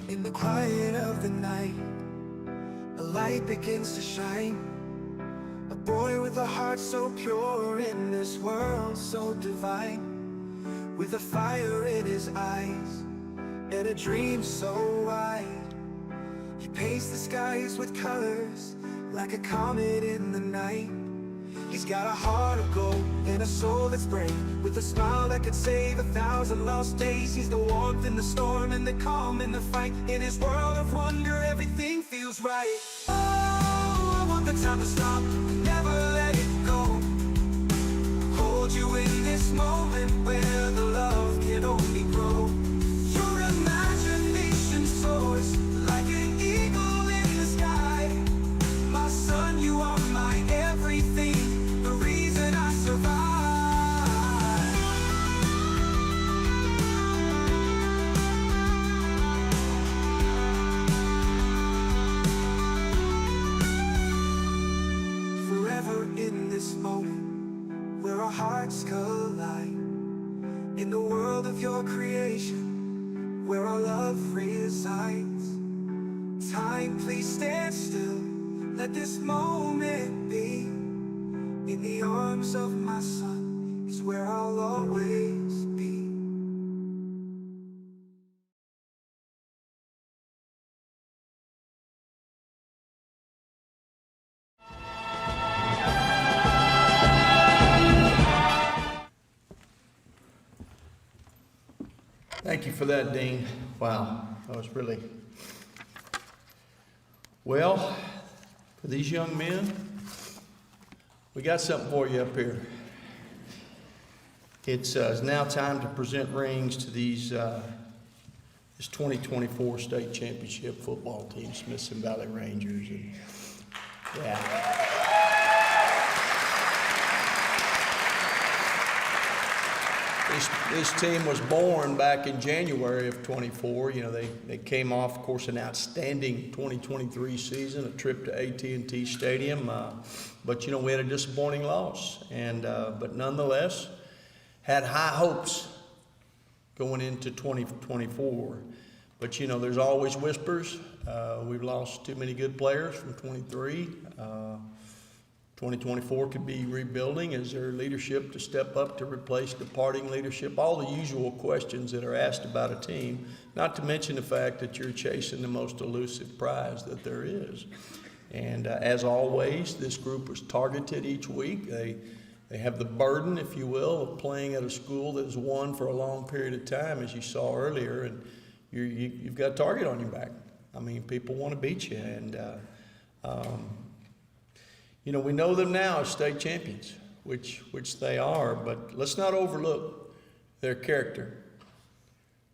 In the quiet of the night, a light begins to shine. A boy with a heart so pure in this world so divine, with a fire in his eyes and a dream so wide. He paints the skies with colors like a comet in the night. He's got a heart of gold and a soul that's brave, with a smile that could save 1,000 lost days. He's the warmth in the storm and the calm in the fight. In his world of wonder, everything feels right. Oh, I want the time to stop, never let it go. Hold you in this moment where the love can only grow. Your imagination soars like an eagle in the sky. My son, you are my everything, the reason I survive. Forever in this moment where our hearts collide, in the world of your creation where our love resides. Time, please stand still, let this moment be. In the arms of my son is where I'll always be. Thank you for that, Dean. Wow, that was really... Well, for these young men, we got something for you up here. It's now time to present rings to these this 2024 state championship football team, Smithson Valley Rangers. And yeah. This team was born back in January of 24. You know, they came off, of course, an outstanding 2023 season, a trip to AT&T Stadium. But, you know, we had a disappointing loss. And but nonetheless, had high hopes going into 2024. But, there's always whispers. We've lost too many good players from 23. 2024 could be rebuilding. Is there leadership to step up to replace departing leadership? All the usual questions that are asked about a team, not to mention the fact that you're chasing the most elusive prize that there is. And as always, this group is targeted each week. They have the burden, if you will, of playing at a school that has won for a long period of time, as you saw earlier, and you've got a target on your back. I mean, people want to beat you, and we know them now as state champions, which they are, but let's not overlook their character,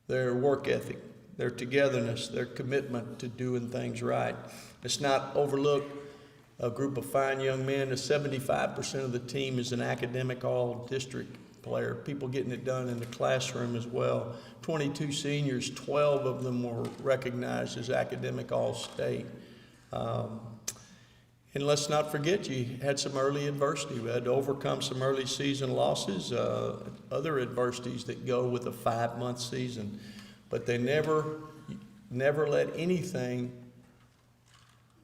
their work ethic, their togetherness, their commitment to doing things right. Let's not overlook a group of fine young men. 75% of the team is an academic all-district player, people getting it done in the classroom as well. 22 seniors, 12 of them were recognized as academic all-state. And let's not forget, you had some early adversity. We had to overcome some early season losses, other adversities that go with a 5-month season. But they never let anything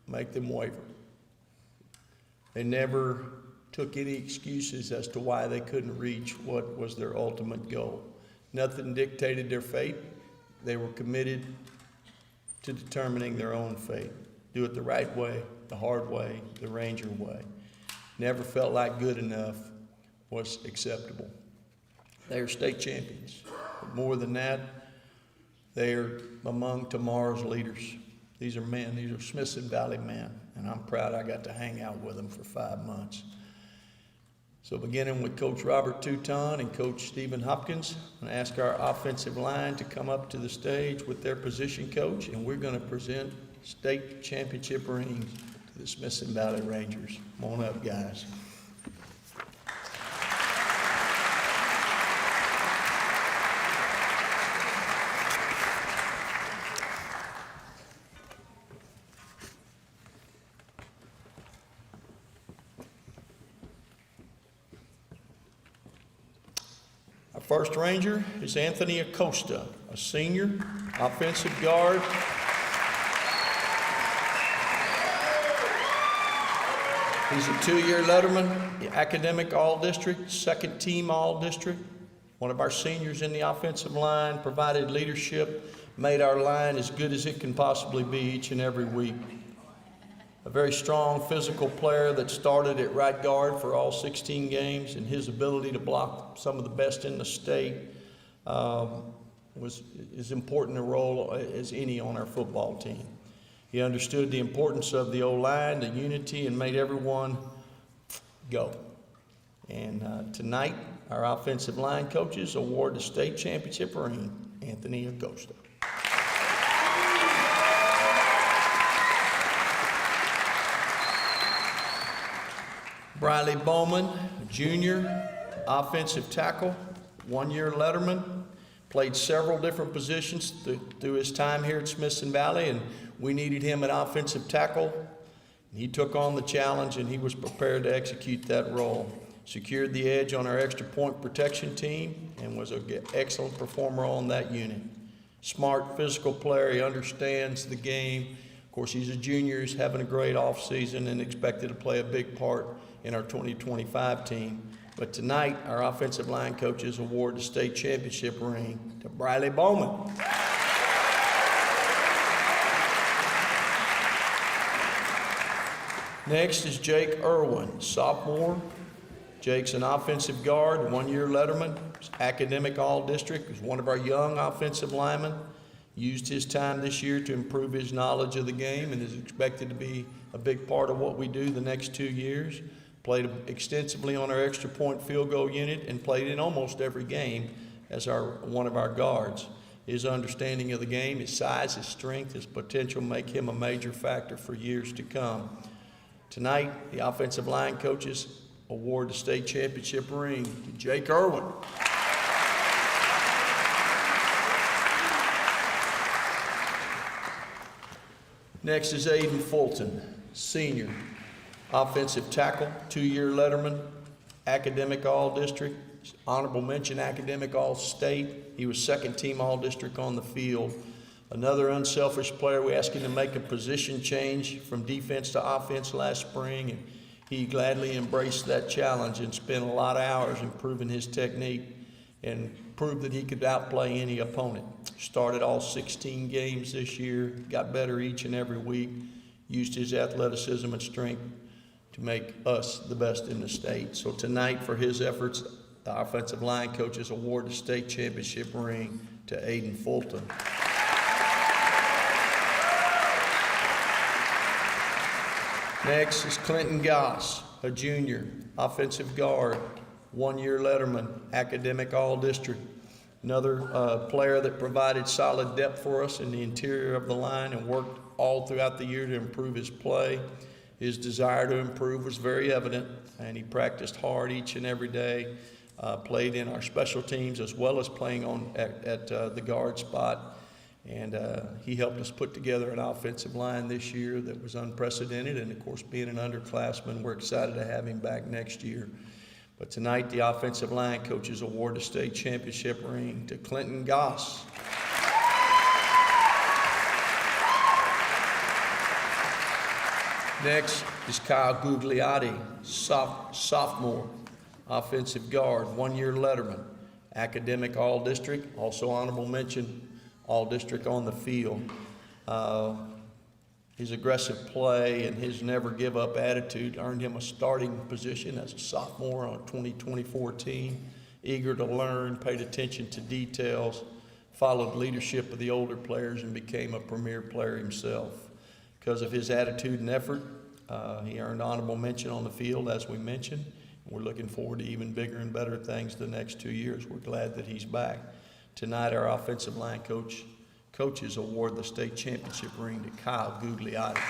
make them waver. They never took any excuses as to why they couldn't reach what was their ultimate goal. Nothing dictated their fate. They were committed to determining their own fate. Do it the right way, the hard way, the Ranger way. Never felt like good enough was acceptable. They are state champions. But more than that, they are among tomorrow's leaders. These are men, these are Smithson Valley men, and I'm proud I got to hang out with them for 5 months. So beginning with Coach Robert Touton and Coach Stephen Hopkins, I'm going to ask our offensive line to come up to the stage with their position coach, and we're going to present state championship rings to the Smithson Valley Rangers. Come on up, guys. Our first Ranger is Anthony Acosta, a senior, offensive guard. He's a 2-year letterman, the academic all-district, second team all-district. One of our seniors in the offensive line, provided leadership, made our line as good as it can possibly be each and every week. A very strong physical player that started at right guard for all 16 games, and his ability to block some of the best in the state was as important a role as any on our football team. He understood the importance of the O-line, the unity, and made everyone go. And tonight, our offensive line coaches award the state championship ring, Anthony Acosta. Briley Bowman, junior, offensive tackle, 1-year letterman, played several different positions through his time here at Smithson Valley, and we needed him at offensive tackle. He took on the challenge, and he was prepared to execute that role. Secured the edge on our extra point protection team and was an excellent performer on that unit. Smart, physical player. He understands the game. Of course, he's a junior. He's having a great offseason and expected to play a big part in our 2025 team. But tonight, our offensive line coaches award the state championship ring to Briley Bowman. Next is Jake Irwin, sophomore. Jake's an offensive guard, 1-year letterman, academic all-district, is one of our young offensive linemen. Used his time this year to improve his knowledge of the game and is expected to be a big part of what we do the next 2 years. Played extensively on our extra point field goal unit and played in almost every game as one of our guards. His understanding of the game, his size, his strength, his potential make him a major factor for years to come. Tonight, the offensive line coaches award the state championship ring to Jake Irwin. Next is Aiden Fulton, senior, offensive tackle, 2-year letterman, academic all-district, honorable mention academic All-State. He was second team All-District on the field. Another unselfish player, we asked him to make a position change from defense to offense last spring, and he gladly embraced that challenge and spent a lot of hours improving his technique and proved that he could outplay any opponent. Started all 16 games this year, got better each and every week, used his athleticism and strength to make us the best in the state. So tonight, for his efforts, the offensive line coaches award the state championship ring to Aiden Fulton. Next is Clinton Goss, a junior, offensive guard, one-year letterman, academic all-district. Another player that provided solid depth for us in the interior of the line and worked all throughout the year to improve his play. His desire to improve was very evident, and he practiced hard each and every day, played in our special teams as well as playing at the guard spot. And he helped us put together an offensive line this year that was unprecedented. And, of course, being an underclassman, we're excited to have him back next year. But tonight, the offensive line coaches award the state championship ring to Clinton Goss. Next is Kyle Gugliotti, sophomore, offensive guard, one-year letterman, academic all-district, also honorable mention all-district on the field. His aggressive play and his never-give-up attitude earned him a starting position as a sophomore on a 2024 team. Eager to learn, paid attention to details, followed leadership of the older players, and became a premier player himself. Because of his attitude and effort, he earned honorable mention on the field, as we mentioned. We're looking forward to even bigger and better things the next 2 years. We're glad that he's back. Tonight, our offensive line coaches award the state championship ring to Kyle Gugliotti.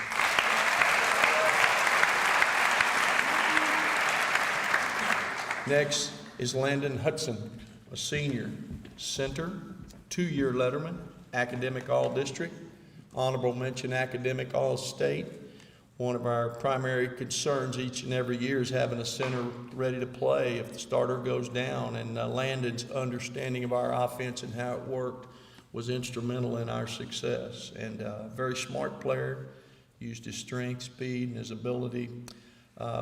Next is Landon Hudson, a senior, center, two-year letterman, academic all-district, honorable mention academic all-state. One of our primary concerns each and every year is having a center ready to play if the starter goes down, and Landon's understanding of our offense and how it worked was instrumental in our success. And a very smart player, used his strength, speed, and his ability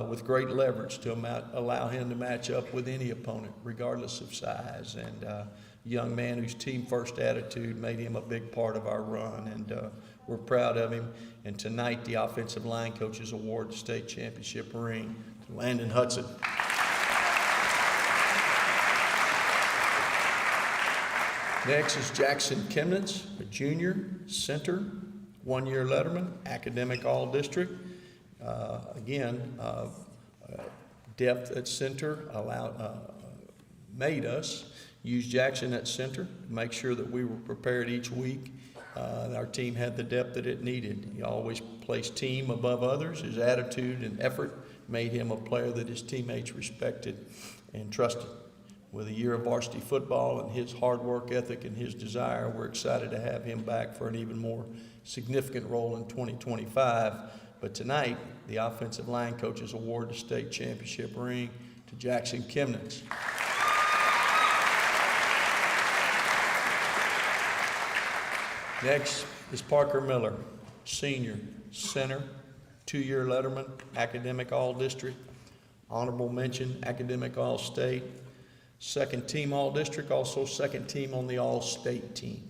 with great leverage to allow him to match up with any opponent, regardless of size. And a young man whose team-first attitude made him a big part of our run, and we're proud of him. And tonight, the offensive line coaches award the state championship ring to Landon Hudson. Next is Jackson Chemnitz, a junior, center, one-year letterman, academic all-district. Depth at center made us use Jackson at center to make sure that we were prepared each week. Our team had the depth that it needed. He always placed team above others. His attitude and effort made him a player that his teammates respected and trusted. With a year of varsity football and his hard work ethic and his desire, we're excited to have him back for an even more significant role in 2025. But tonight, the offensive line coaches award the state championship ring to Jackson Chemnitz. Next is Parker Miller, senior, center, two-year letterman, academic all-district, honorable mention, academic all-state, second team all-district, also second team on the all-state team.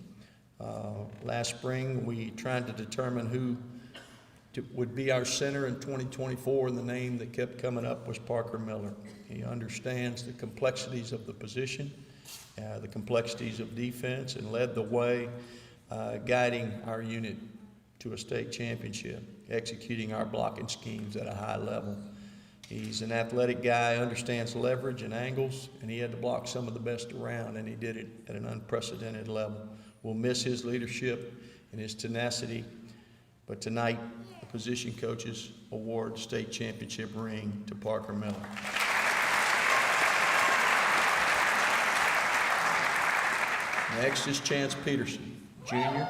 Last spring, we tried to determine who would be our center in 2024, and the name that kept coming up was Parker Miller. He understands the complexities of the position, the complexities of defense, and led the way, guiding our unit to a state championship, executing our blocking schemes at a high level. He's an athletic guy, understands leverage and angles, and he had to block some of the best around, and he did it at an unprecedented level. We'll miss his leadership and his tenacity, but tonight, the position coaches award state championship ring to Parker Miller. Next is Chance Peterson, junior,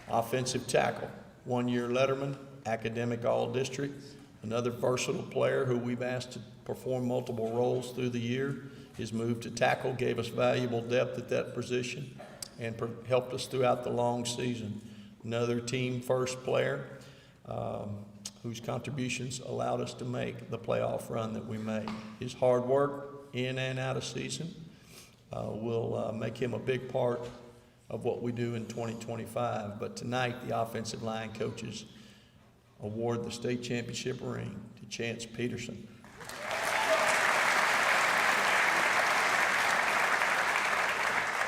offensive tackle, one-year letterman, academic all-district, another versatile player who we've asked to perform multiple roles through the year. His move to tackle gave us valuable depth at that position and helped us throughout the long season. Another team first player whose contributions allowed us to make the playoff run that we made. His hard work in and out of season will make him a big part of what we do in 2025. But tonight, the offensive line coaches award the state championship ring to Chance Peterson.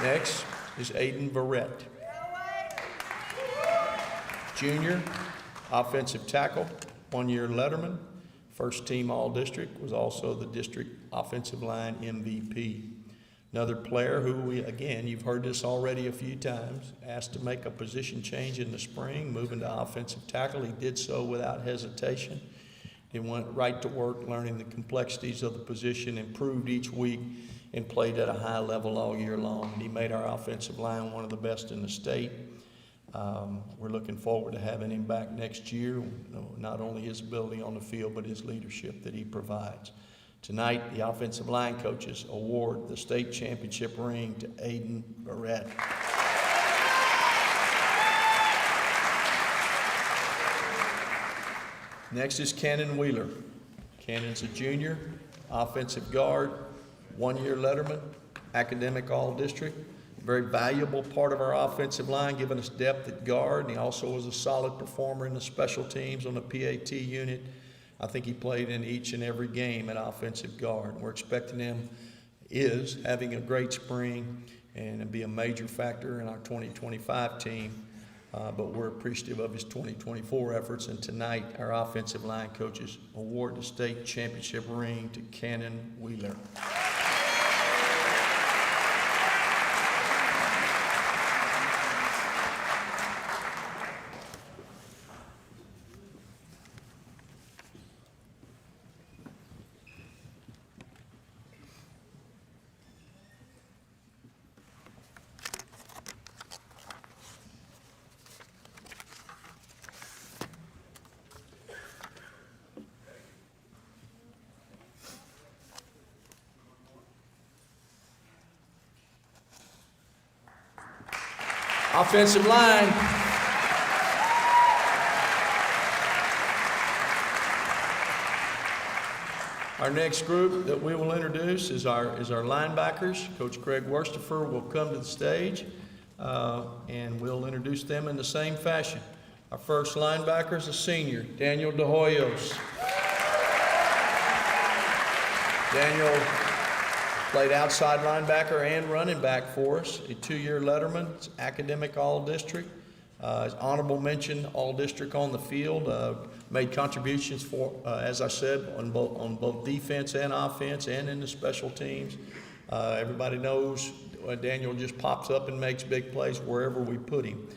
Next is Aiden Verrett. Junior, offensive tackle, one-year letterman, first team all-district, was also the district offensive line MVP. Another player who you've heard this already a few times, asked to make a position change in the spring, moving to offensive tackle. He did so without hesitation. He went right to work learning the complexities of the position, improved each week, and played at a high level all year long. He made our offensive line one of the best in the state. We're looking forward to having him back next year, not only his ability on the field, but his leadership that he provides. Tonight, the offensive line coaches award the state championship ring to Aiden Barrett. Next is Cannon Wheeler. Cannon's a junior, offensive guard, one-year letterman, academic all-district. Very valuable part of our offensive line, giving us depth at guard. And he also was a solid performer in the special teams on the PAT unit. I think he played in each and every game at offensive guard. We're expecting him having a great spring and be a major factor in our 2025 team. But we're appreciative of his 2024 efforts. And tonight, our offensive line coaches award the state championship ring to Cannon Wheeler. Offensive line. Our next group that we will introduce is our linebackers. Coach Craig Worstifer will come to the stage and we'll introduce them in the same fashion. Our first linebacker is a senior, Daniel De Hoyos. Daniel played outside linebacker and running back for us, a two-year letterman, academic all-district, honorable mention all-district on the field, made contributions for, as I said, on both defense and offense and in the special teams. Everybody knows Daniel just pops up and makes big plays wherever we put him.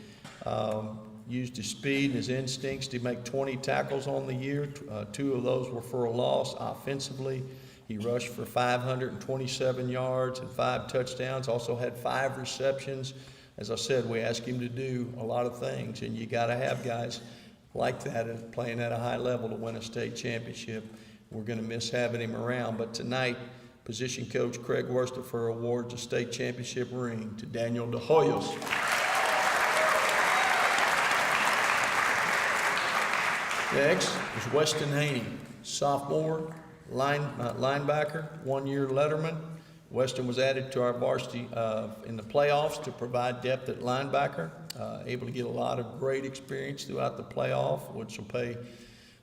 Used his speed and his instincts to make 20 tackles on the year. 2 of those were for a loss offensively. He rushed for 527 yards and 5 touchdowns, also had 5 receptions. As I said, we ask him to do a lot of things, and you got to have guys like that playing at a high level to win a state championship. We're going to miss having him around, but tonight, position coach Craig Worstifer awards a state championship ring to Daniel De Hoyos. Next is Weston Haney, sophomore, linebacker, one-year letterman. Weston was added to our varsity in the playoffs to provide depth at linebacker, able to get a lot of great experience throughout the playoff, which will pay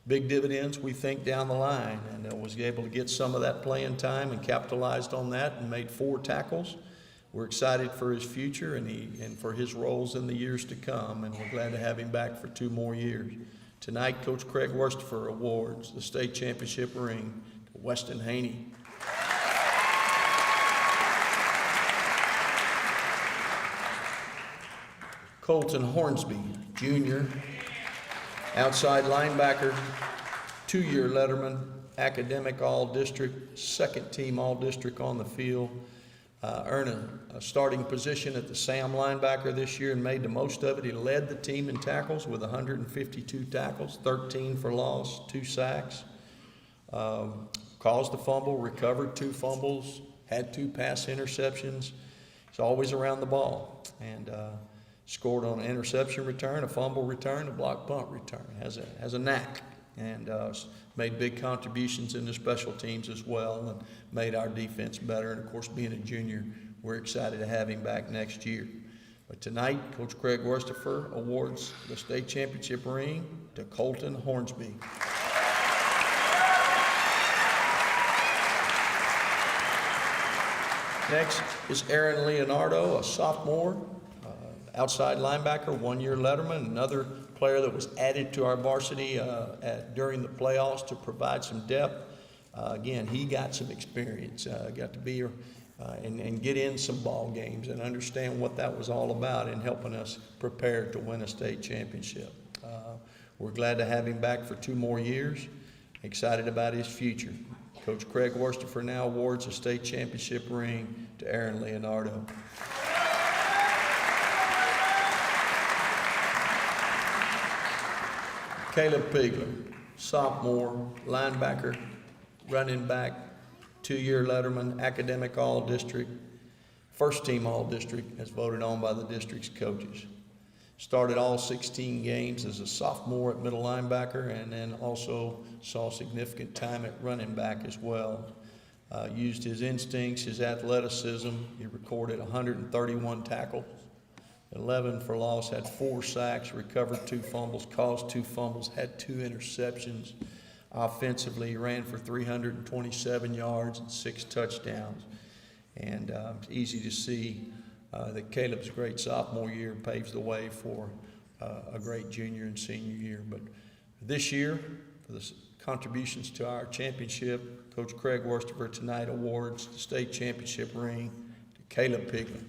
big dividends, we think, down the line, and was able to get some of that playing time and capitalized on that and made 4 tackles. We're excited for his future and for his roles in the years to come, and we're glad to have him back for 2 more years. Tonight, Coach Craig Worstifer awards the state championship ring to Weston Haney. Colton Hornsby, junior, outside linebacker, 2-year letterman, academic all-district, second team all-district on the field. Earned a starting position at the Sam linebacker this year and made the most of it. He led the team in tackles with 152 tackles, 13 for loss, 2 sacks. Caused a fumble, recovered 2 fumbles, had 2 pass interceptions. He's always around the ball, and scored on an interception return, a fumble return, a block punt return. Has a knack, and made big contributions in the special teams as well, and made our defense better. And of course, being a junior, we're excited to have him back next year. But tonight, Coach Craig Worstifer awards the state championship ring to Colton Hornsby. Next is Aaron Leonardo, a sophomore, outside linebacker, 1-year letterman, another player that was added to our varsity during the playoffs to provide some depth. Again, he got some experience, got to be and get in some ball games and understand what that was all about in helping us prepare to win a state championship. We're glad to have him back for 2 more years, excited about his future. Coach Craig Worstifer now awards a state championship ring to Aaron Leonardo. Caleb Pigler, sophomore, linebacker, running back, 2-year letterman, academic all-district, first-team all-district as voted on by the district's coaches. Started all 16 games as a sophomore at middle linebacker, and then also saw significant time at running back as well. Used his instincts, his athleticism. He recorded 131 tackles, 11 for loss, had 4 sacks, recovered 2 fumbles, caused 2 fumbles, had 2 interceptions. Offensively, he ran for 327 yards and 6 touchdowns. And it's easy to see that Caleb's great sophomore year paves the way for a great junior and senior year. But this year, for the contributions to our championship, Coach Craig Worstifer tonight awards the state championship ring to Caleb Pigler.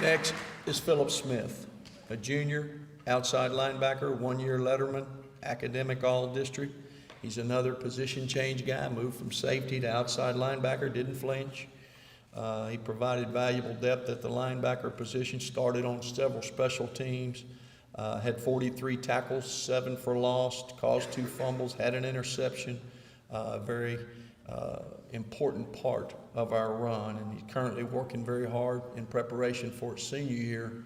Next is Philip Smith, a junior, outside linebacker, 1-year letterman, academic all-district. He's another position change guy, moved from safety to outside linebacker, didn't flinch. He provided valuable depth at the linebacker position, started on several special teams, had 43 tackles, 7 for loss, caused 2 fumbles, had an interception, very important part of our run, and he's currently working very hard in preparation for his senior year.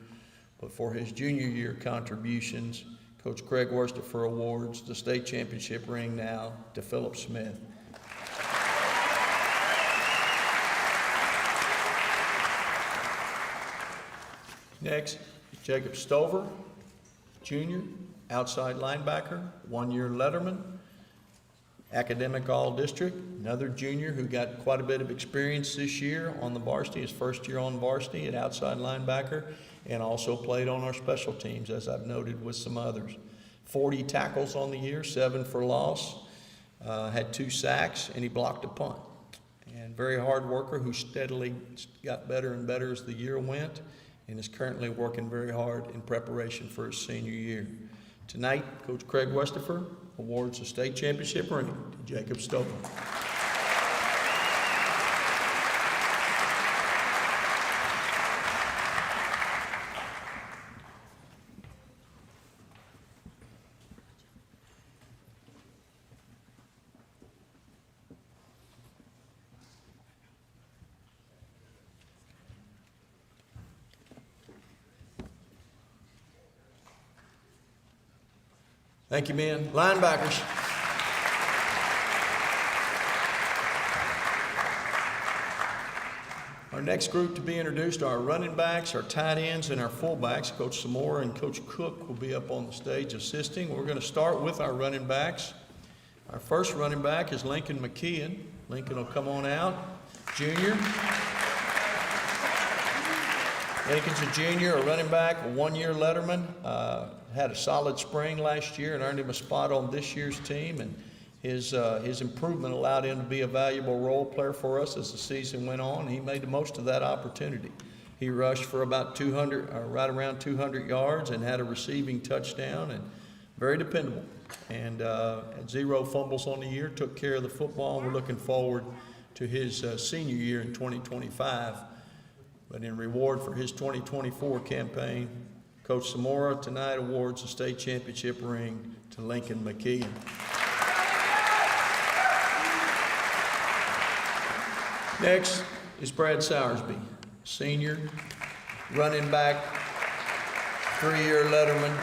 But for his junior year contributions, Coach Craig Worstifer awards the state championship ring now to Philip Smith. Next is Jacob Stover, junior, outside linebacker, 1-year letterman, academic all-district, another junior who got quite a bit of experience this year on the varsity, his first year on varsity at outside linebacker, and also played on our special teams, as I've noted with some others. 40 tackles on the year, 7 for loss, had 2 sacks, and he blocked a punt. And very hard worker who steadily got better and better as the year went, and is currently working very hard in preparation for his senior year. Tonight, Coach Craig Worstifer awards the state championship ring to Jacob Stover. Thank you, men. Linebackers. Our next group to be introduced are our running backs, our tight ends, and our fullbacks. Coach Samora and Coach Cook will be up on the stage assisting. We're going to start with our running backs. Our first running back is Lincoln McKeon. Lincoln will come on out, junior. Lincoln's a junior, a running back, a 1-year letterman. Had a solid spring last year and earned him a spot on this year's team. And his improvement allowed him to be a valuable role player for us as the season went on. He made the most of that opportunity. He rushed for about right around 200 yards and had a receiving touchdown, and very dependable. And had 0 fumbles on the year, took care of the football. We're looking forward to his senior year in 2025. But in reward for his 2024 campaign, Coach Zamora tonight awards the state championship ring to Lincoln McKeon. Next is Brad Sowersby, senior, running back, 3-year letterman,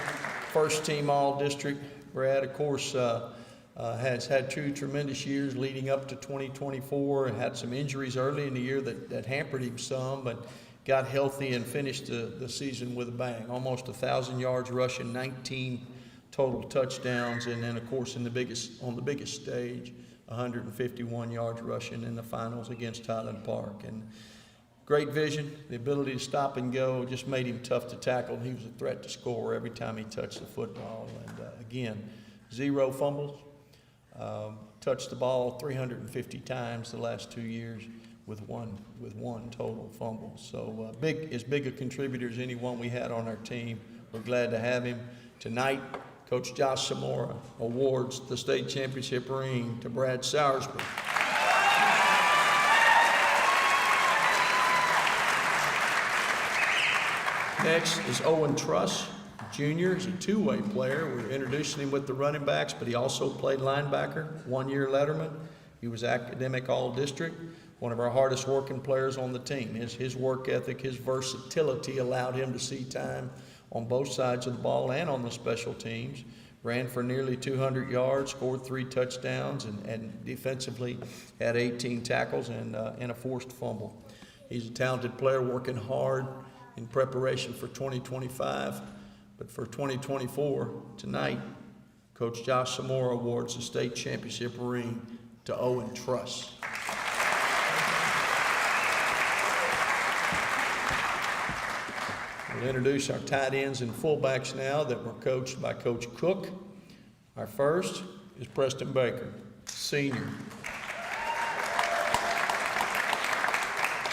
first team all-district. Brad, of course, has had two tremendous years leading up to 2024 and had some injuries early in the year that hampered him some, but got healthy and finished the season with a bang. Almost 1,000 yards rushing, 19 total touchdowns, and then, of course, on the biggest stage, 151 yards rushing in the finals against Highland Park. And great vision, the ability to stop and go just made him tough to tackle. He was a threat to score every time he touched the football. And again, 0 fumbles, touched the ball 350 times the last 2 years with one total fumble. So as big a contributor as anyone we had on our team. We're glad to have him. Tonight, Coach Josh Zamora awards the state championship ring to Brad Sowersby. Next is Owen Truss, Jr. He's a two-way player. We're introducing him with the running backs, but he also played linebacker, 1-year letterman. He was academic all-district, one of our hardest working players on the team. His work ethic, his versatility allowed him to see time on both sides of the ball and on the special teams. Ran for nearly 200 yards, scored 3 touchdowns, and defensively had 18 tackles and a forced fumble. He's a talented player working hard in preparation for 2025. But for 2024, tonight, Coach Josh Zamora awards the state championship ring to Owen Truss. We'll introduce our tight ends and fullbacks now that were coached by Coach Cook. Our first is Preston Baker, senior.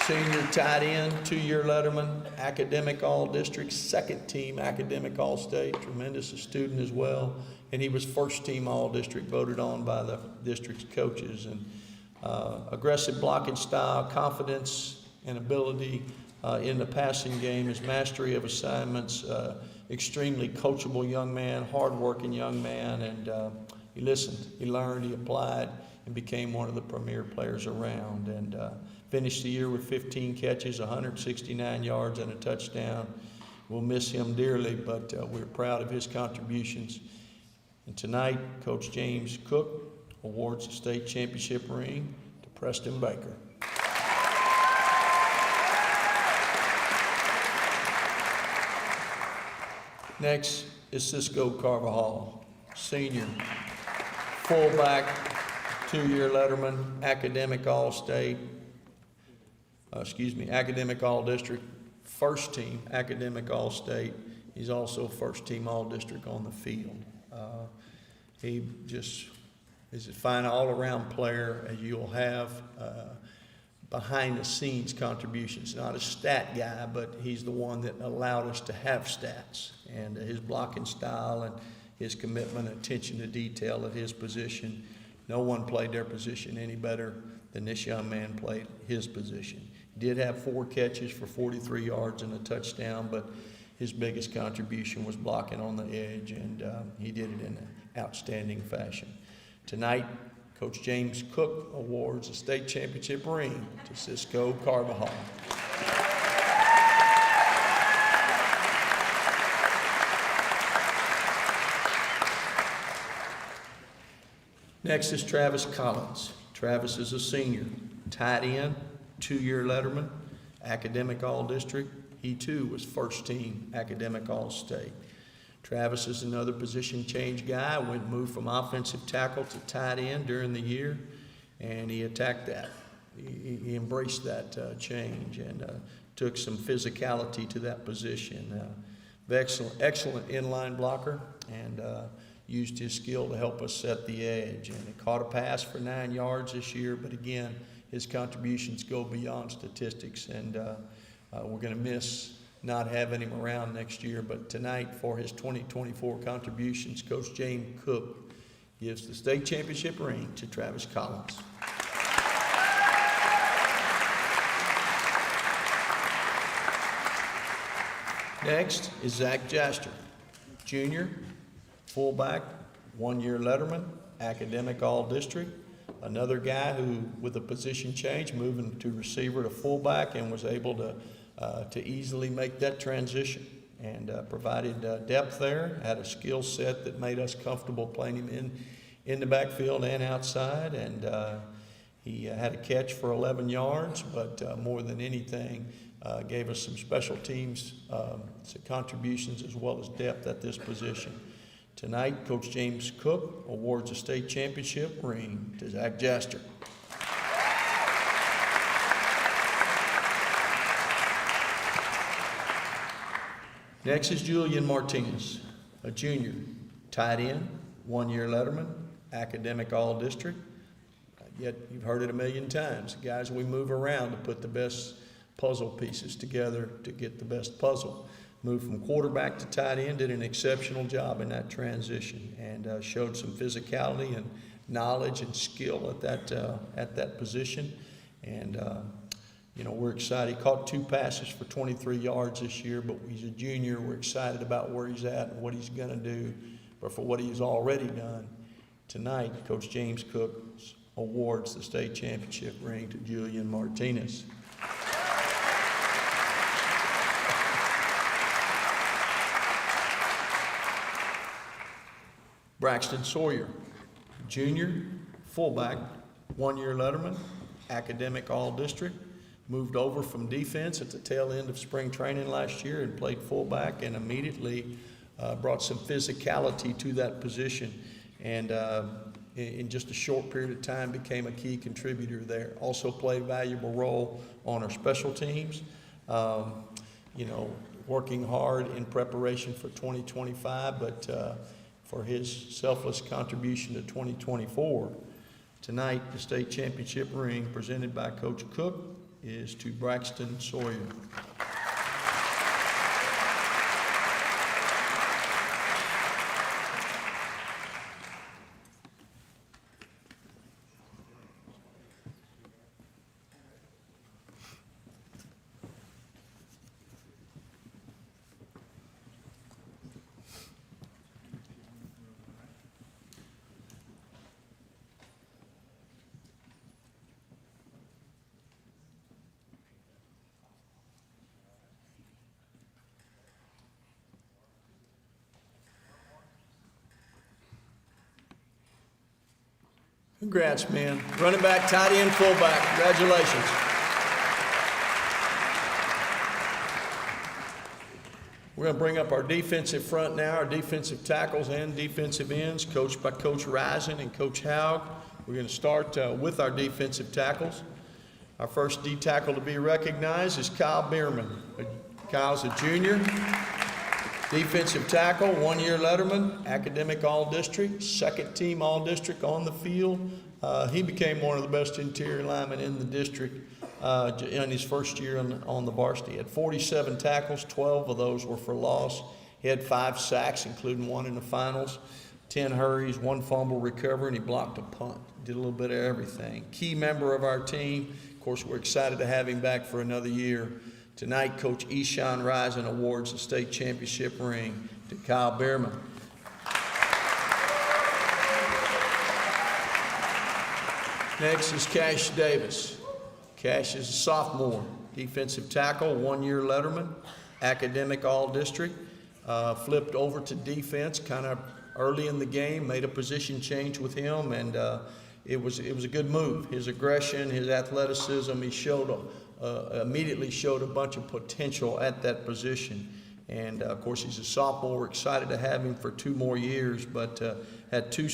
Senior tight end, 2-year letterman, academic all-district, second team academic all-state, tremendous student as well. And he was first team all-district, voted on by the district's coaches. And aggressive blocking style, confidence and ability in the passing game, his mastery of assignments, extremely coachable young man, hard-working young man, and he listened, he learned, he applied, and became one of the premier players around. And finished the year with 15 catches, 169 yards, and a touchdown. We'll miss him dearly, but we're proud of his contributions. And tonight, Coach James Cook awards the state championship ring to Preston Baker. Next is Cisco Carvajal, senior, fullback, 2-year letterman, academic all-state, academic all-district, first team academic all-state. He's also first team all-district on the field. He just is a fine all-around player, as you'll have behind-the-scenes contributions. Not a stat guy, but he's the one that allowed us to have stats. And his blocking style and his commitment and attention to detail at his position, no one played their position any better than this young man played his position. He did have 4 catches for 43 yards and a touchdown, but his biggest contribution was blocking on the edge, and he did it in an outstanding fashion. Tonight, Coach James Cook awards the state championship ring to Cisco Carvajal. Next is Travis Collins. Travis is a senior, tight end, 2-year letterman, academic all-district. He too was first team academic all-state. Travis is another position change guy, moved from offensive tackle to tight end during the year, and he attacked that. He embraced that change and took some physicality to that position. Excellent inline blocker, and used his skill to help us set the edge. And he caught a pass for 9 yards this year, but again, his contributions go beyond statistics, and we're going to miss not having him around next year. But tonight, for his 2024 contributions, Coach James Cook gives the state championship ring to Travis Collins. Next is Zach Jaster, junior, fullback, one-year letterman, academic all-district. Another guy who, with a position change, moving to receiver to fullback, and was able to easily make that transition, and provided depth there, had a skill set that made us comfortable playing him in the backfield and outside, and he had a catch for 11 yards, but more than anything, gave us some special teams some contributions as well as depth at this position. Tonight, Coach James Cook awards a state championship ring to Zach Jaster. Next is Julian Martinez, a junior, tight end, one-year letterman, academic all-district. Yet you've heard it a million times. Guys, we move around to put the best puzzle pieces together to get the best puzzle. Moved from quarterback to tight end, did an exceptional job in that transition, and showed some physicality and knowledge and skill at that position. And you know, we're excited. He caught 2 passes for 23 yards this year, but he's a junior. We're excited about where he's at and what he's going to do. But for what he's already done, tonight, Coach James Cook awards the state championship ring to Julian Martinez. Braxton Sawyer, junior, fullback, one-year letterman, academic all-district, moved over from defense at the tail end of spring training last year and played fullback, and immediately brought some physicality to that position, and in just a short period of time became a key contributor there. Also played a valuable role on our special teams, you know, working hard in preparation for 2025, but for his selfless contribution to 2024. Tonight, the state championship ring presented by Coach Cook is to Braxton Sawyer. Congrats, man. Running back, tight end, fullback. Congratulations. We're going to bring up our defensive front now, our defensive tackles and defensive ends, coached by Coach Risen and Coach Haug. We're going to start with our defensive tackles. Our first D tackle to be recognized is Kyle Bierman. Kyle's a junior. Defensive tackle, one-year letterman, academic all-district, second team all-district on the field. He became one of the best interior linemen in the district in his first year on the varsity. He had 47 tackles, 12 of those were for loss. He had 5 sacks, including 1 in the finals, 10 hurries, 1 fumble recovery, and he blocked a punt. Did a little bit of everything. Key member of our team. Of course, we're excited to have him back for another year. Tonight, Coach Eshawn Risen awards the state championship ring to Kyle Bierman. Next is Cash Davis. Cash is a sophomore, defensive tackle, one-year letterman, academic all-district. Flipped over to defense kind of early in the game, made a position change with him, and it was a good move. His aggression, his athleticism, he immediately showed a bunch of potential at that position. And of course, he's a sophomore. We're excited to have him for 2 more years, but had 2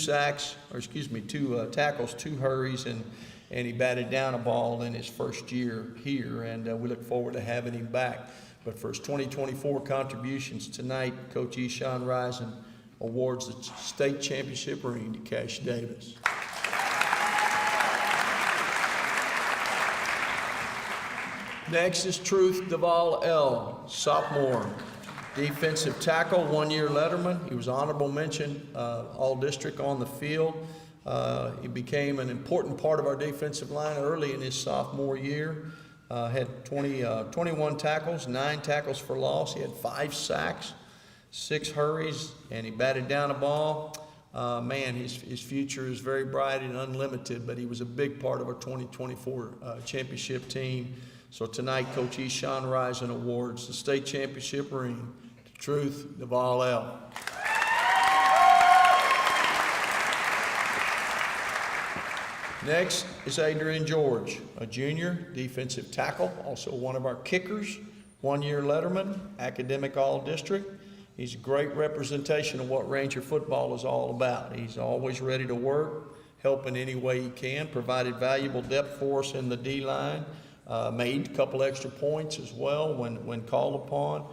tackles, 2 hurries, and he batted down a ball in his first year here, and we look forward to having him back. But for his 2024 contributions tonight, Coach Eshawn Risen awards the state championship ring to Cash Davis. Next is Truth Duvall L., sophomore, defensive tackle, one-year letterman. He was honorable mention, all-district on the field. He became an important part of our defensive line early in his sophomore year. had 21 tackles, 9 tackles for loss. He had 5 sacks, 6 hurries, and he batted down a ball. Man, his future is very bright and unlimited, but he was a big part of our 2024 championship team. So tonight, Coach Eshawn Risen awards the state championship ring to Truth Duval L. Next is Adrian George, a junior defensive tackle, also one of our kickers, 1-year letterman, academic all-district. He's a great representation of what Ranger football is all about. He's always ready to work, help in any way he can, provided valuable depth for us in the D-line, made a couple extra points as well when called upon,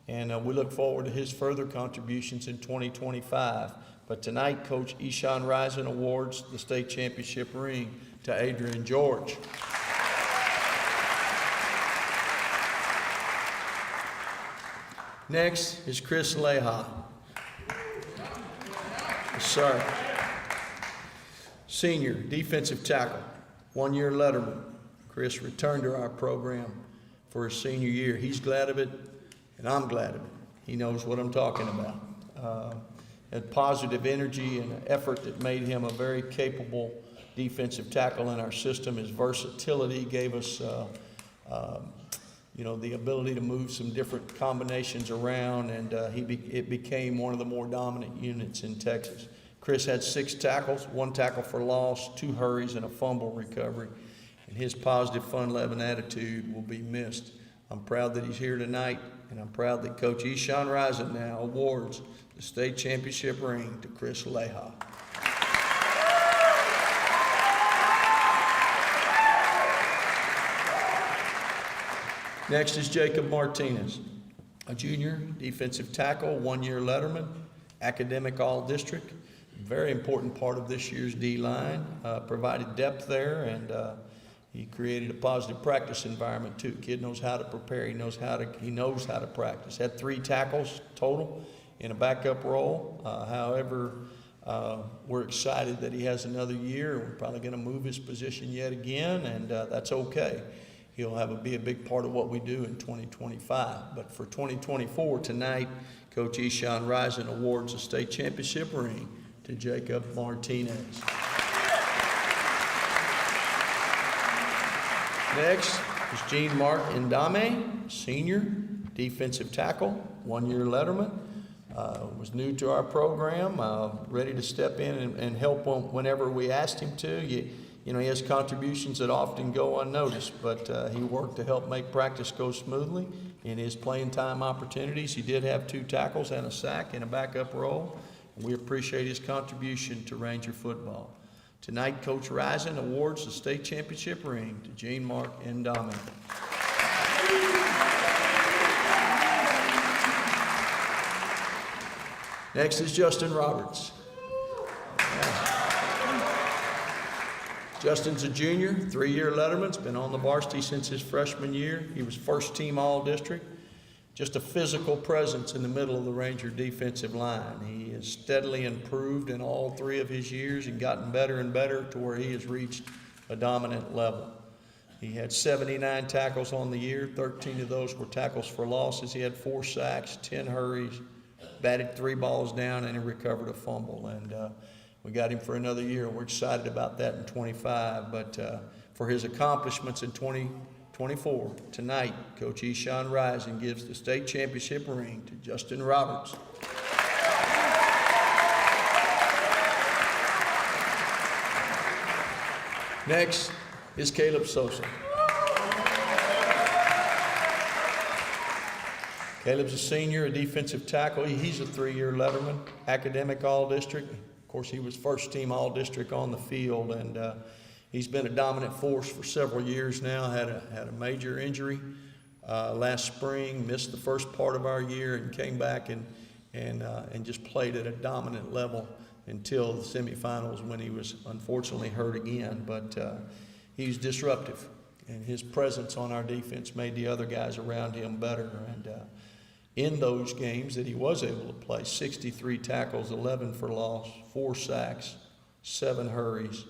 and we look forward to his further contributions in 2025. But tonight, Coach Eshawn Risen awards the state championship ring to Adrian George. Next is Chris Leha. Yes, sir. Senior defensive tackle, 1-year letterman. Chris returned to our program for his senior year. He's glad of it, and I'm glad of it. He knows what I'm talking about. Had positive energy and effort that made him a very capable defensive tackle in our system. His versatility gave us the ability to move some different combinations around, and it became one of the more dominant units in Texas. Chris had 6 tackles, 1 tackle for loss, 2 hurries, and a fumble recovery. And his positive, fun-loving attitude will be missed. I'm proud that he's here tonight, and I'm proud that Coach Eshawn Risen now awards the state championship ring to Chris Leha. Next is Jacob Martinez, a junior defensive tackle, 1-year letterman, academic all-district. Very important part of this year's D-line, provided depth there, and he created a positive practice environment too. Kid knows how to prepare, he knows how to practice. Had 3 tackles total in a backup role. However, we're excited that he has another year. We're probably going to move his position yet again, and that's okay. He'll be a big part of what we do in 2025. But for 2024, tonight, Coach Eshawn Risen awards the state championship ring to Jacob Martinez. Next is Gene Mark Ndame, senior defensive tackle, 1-year letterman. Was new to our program, ready to step in and help whenever we asked him to. He has contributions that often go unnoticed, but he worked to help make practice go smoothly. In his playing time opportunities, he did have 2 tackles and a sack in a backup role. We appreciate his contribution to Ranger football. Tonight, Coach Risen awards the state championship ring to Gene Mark Ndame. Next is Justin Roberts. Justin's a junior, 3-year letterman's been on the varsity since his freshman year. He was first team all-district. Just a physical presence in the middle of the Ranger defensive line. He has steadily improved in all 3 of his years and gotten better and better to where he has reached a dominant level. He had 79 tackles on the year. 13 of those were tackles for losses. He had 4 sacks, 10 hurries, batted 3 balls down, and he recovered a fumble. And we got him for another year. We're excited about that in 25. But for his accomplishments in 2024, tonight, Coach Eshawn Risen gives the state championship ring to Justin Roberts. Next is Caleb Sosa. Caleb's a senior, a defensive tackle. He's a 3-year letterman, academic all-district. Of course, he was first team all-district on the field, and he's been a dominant force for several years now. Had a major injury last spring, missed the first part of our year, and came back and just played at a dominant level until the semifinals when he was unfortunately hurt again. But he's disruptive, and his presence on our defense made the other guys around him better. And in those games that he was able to play, 63 tackles, 11 for loss, 4 sacks, 7 hurries.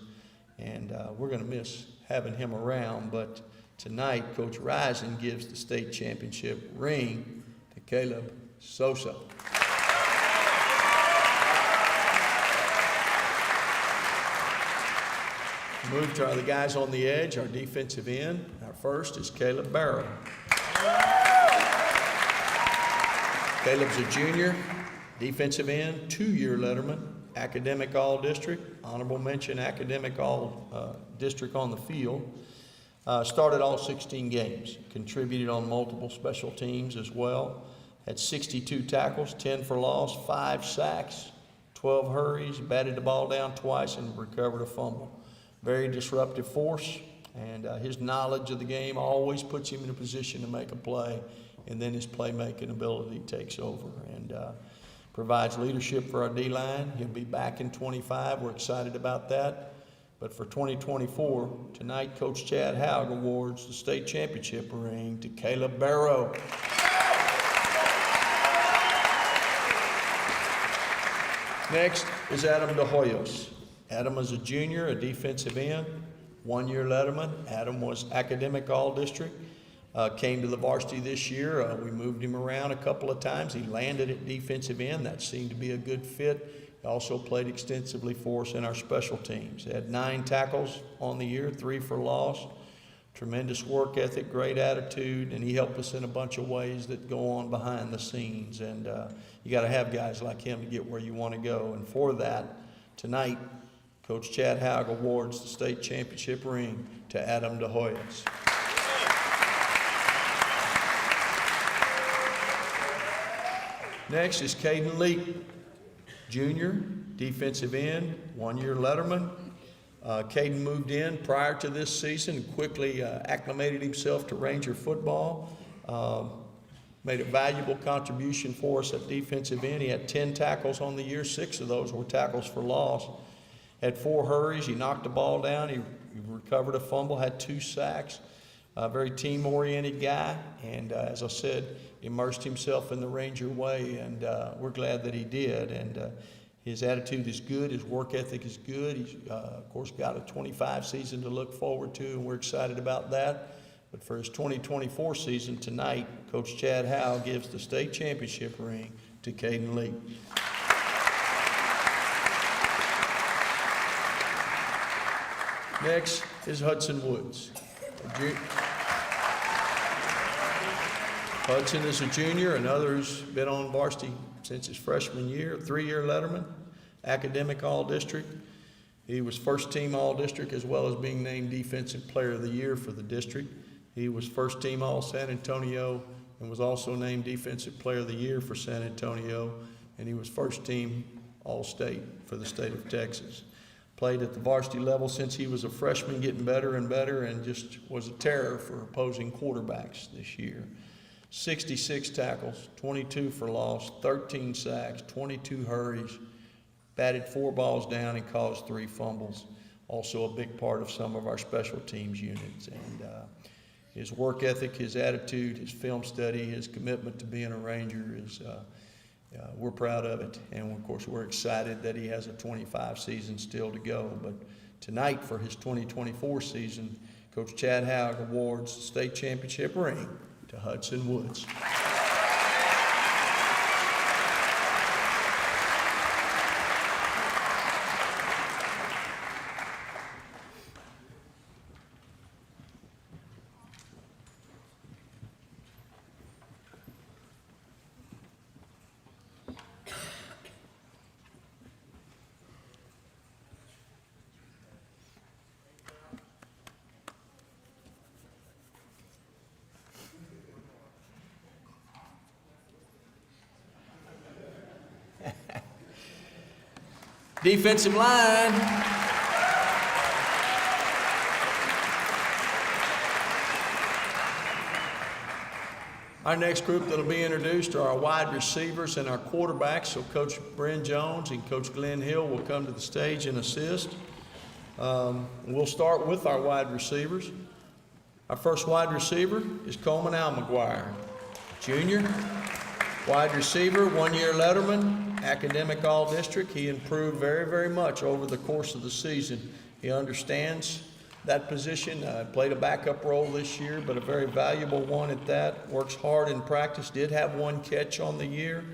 And we're going to miss having him around, but Tonight, Coach Risen gives the state championship ring to Caleb Sosa. Move to the guys on the edge, our defensive end. Our first is Caleb Barrow. Caleb's a junior, defensive end, 2-year letterman, academic all-district, honorable mention academic all-district on the field. Started all 16 games, contributed on multiple special teams as well. Had 62 tackles, 10 for loss, 5 sacks, 12 hurries, batted the ball down twice, and recovered a fumble. Very disruptive force, and his knowledge of the game always puts him in a position to make a play, and then his playmaking ability takes over and provides leadership for our D-line. He'll be back in 25. We're excited about that. But for 2024, tonight, Coach Chad Haug awards the state championship ring to Caleb Barrow. Next is Adam De Hoyos. Adam is a junior, a defensive end, 1-year letterman. Adam was academic all-district. Came to the varsity this year. We moved him around a couple of times. He landed at defensive end. That seemed to be a good fit. He also played extensively for us in our special teams. He had 9 tackles on the year, 3 for loss. Tremendous work ethic, great attitude, and he helped us in a bunch of ways that go on behind the scenes. And you got to have guys like him to get where you want to go. And for that, tonight, Coach Chad Haug awards the state championship ring to Adam De Hoyos. Next is Caden Leak, junior, defensive end, 1-year letterman. Caden moved in prior to this season and quickly acclimated himself to Ranger football. Made a valuable contribution for us at defensive end. He had 10 tackles on the year. 6 of those were tackles for loss. Had 4 hurries. He knocked the ball down. He recovered a fumble, had 2 sacks. A very team-oriented guy, and as I said, immersed himself in the Ranger way, and we're glad that he did. And his attitude is good. His work ethic is good. He's, of course, got a 25 season to look forward to, and we're excited about that. But for his 2024 season tonight, Coach Chad Howe gives the state championship ring to Caden Lee. Next is Hudson Woods. Hudson is a junior, another who's been on varsity since his freshman year, 3-year letterman, academic all-district. He was first team all-district as well as being named defensive player of the year for the district. He was first team all-San Antonio and was also named defensive player of the year for San Antonio, and he was first team all-state for the state of Texas. Played at the varsity level since he was a freshman, getting better and better, and just was a terror for opposing quarterbacks this year. 66 tackles, 22 for loss, 13 sacks, 22 hurries, batted 4 balls down and caused 3 fumbles. Also a big part of some of our special teams units. And his work ethic, his attitude, his film study, his commitment to being a Ranger is we're proud of it, and of course we're excited that he has a 25 season still to go. But tonight for his 2024 season, Coach Chad Howe awards the state championship ring to Hudson Woods. Defensive line. Our next group that will be introduced are our wide receivers and our quarterbacks. So Coach Bryn Jones and Coach Glenn Hill will come to the stage and assist. We'll start with our wide receivers. Our first wide receiver is Coleman Almaguire, junior. Wide receiver, 1-year letterman, academic all-district. He improved very, very much over the course of the season. He understands that position. Played a backup role this year, but a very valuable one at that. Works hard in practice. Did have one catch on the year.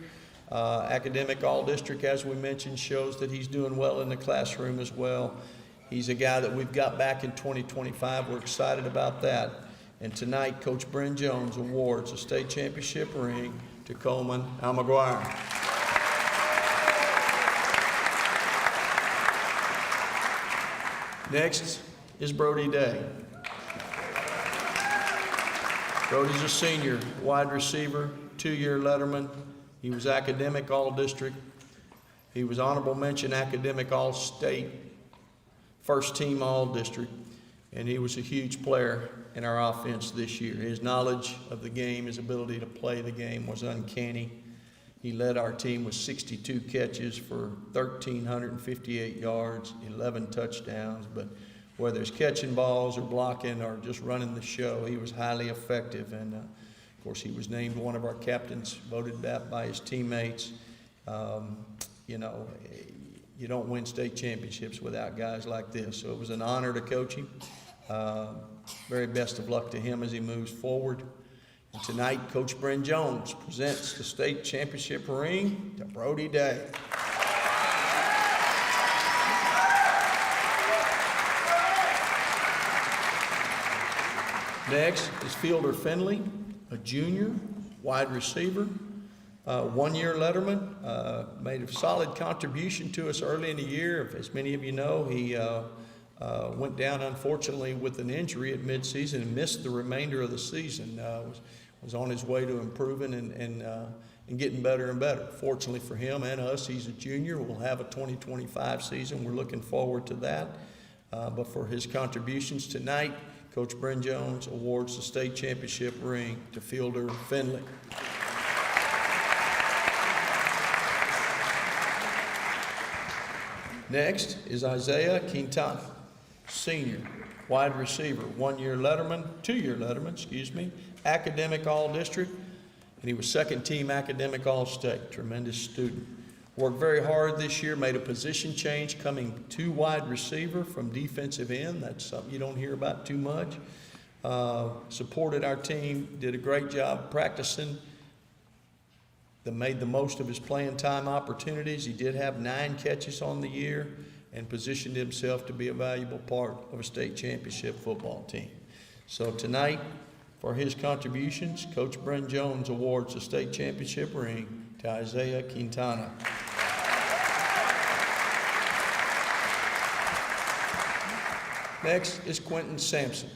Academic All-District, as we mentioned, shows that he's doing well in the classroom as well. He's a guy that we've got back in 2025. We're excited about that. And tonight, Coach Bryn Jones awards a state championship ring to Coleman Almaguire. Next is Brody Day. Brody's a senior, wide receiver, 2-year letterman. He was academic all-district. He was honorable mention academic all-state, first team all-district, and he was a huge player in our offense this year. His knowledge of the game, his ability to play the game was uncanny. He led our team with 62 catches for 1,358 yards, 11 touchdowns, but whether it's catching balls or blocking or just running the show, he was highly effective. And of course, he was named one of our captains, voted that by his teammates. You know, you don't win state championships without guys like this. So it was an honor to coach him. Very best of luck to him as he moves forward. And tonight, Coach Bryn Jones presents the state championship ring to Brody Day. Next is Fielder Finley, a junior, wide receiver, 1-year letterman, made a solid contribution to us early in the year. As many of you know, he went down unfortunately with an injury at midseason and missed the remainder of the season. Was on his way to improving and getting better and better. Fortunately for him and us, he's a junior. We'll have a 2025 season. We're looking forward to that. But for his contributions tonight, Coach Bryn Jones awards the state championship ring to Fielder Finley. Next is Isaiah Quintana, senior, wide receiver, 1-year letterman, 2-year letterman, academic all-district, and he was second team academic all-state, tremendous student. Worked very hard this year, made a position change coming to wide receiver from defensive end. That's something you don't hear about too much. Supported our team, did a great job practicing, made the most of his playing time opportunities. He did have 9 catches on the year and positioned himself to be a valuable part of a state championship football team. So tonight, for his contributions, Coach Bryn Jones awards the state championship ring to Isaiah Quintana. Next is Quentin Sampson,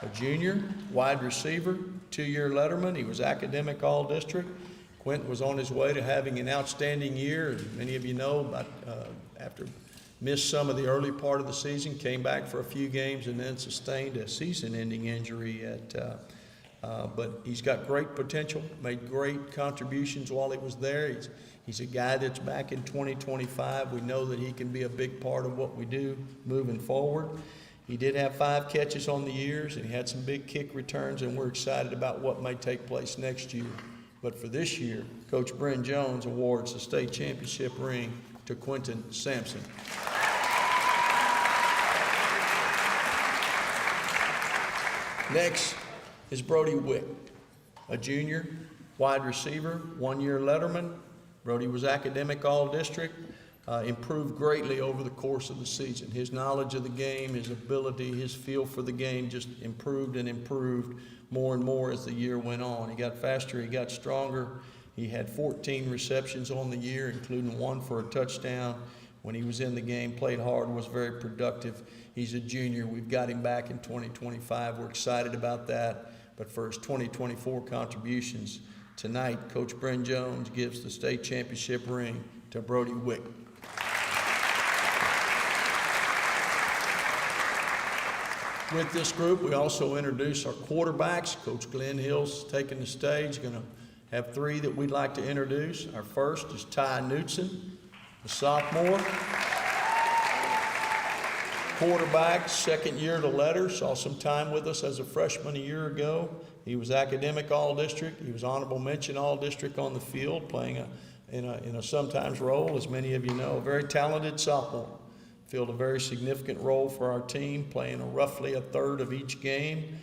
a junior, wide receiver, 2-year letterman. He was academic all-district. Quentin was on his way to having an outstanding year. As many of you know, after missed some of the early part of the season, came back for a few games, and then sustained a season-ending injury. But he's got great potential, made great contributions while he was there. He's a guy that's back in 2025. We know that he can be a big part of what we do moving forward. He did have 5 catches on the years, and he had some big kick returns, and we're excited about what may take place next year. But for this year, Coach Bryn Jones awards the state championship ring to Quentin Sampson. Next is Brody Wick, a junior, wide receiver, 1-year letterman. Brody was academic all-district, improved greatly over the course of the season. His knowledge of the game, his ability, his feel for the game just improved and improved more and more as the year went on. He got faster, he got stronger. He had 14 receptions on the year, including 1 for a touchdown. When he was in the game, played hard, was very productive. He's a junior. We've got him back in 2025. We're excited about that. But for his 2024 contributions, tonight, Coach Bryn Jones gives the state championship ring to Brody Wick. With this group, we also introduce our quarterbacks. Coach Glenn Hill's taking the stage, going to have 3 that we'd like to introduce. Our first is Ty Knutson, a sophomore. Quarterback, 2nd year to letter, saw some time with us as a freshman a year ago. He was academic all-district. He was honorable mention all-district on the field, playing in a sometimes role, as many of you know. A very talented sophomore. filled a very significant role for our team, playing roughly a third of each game.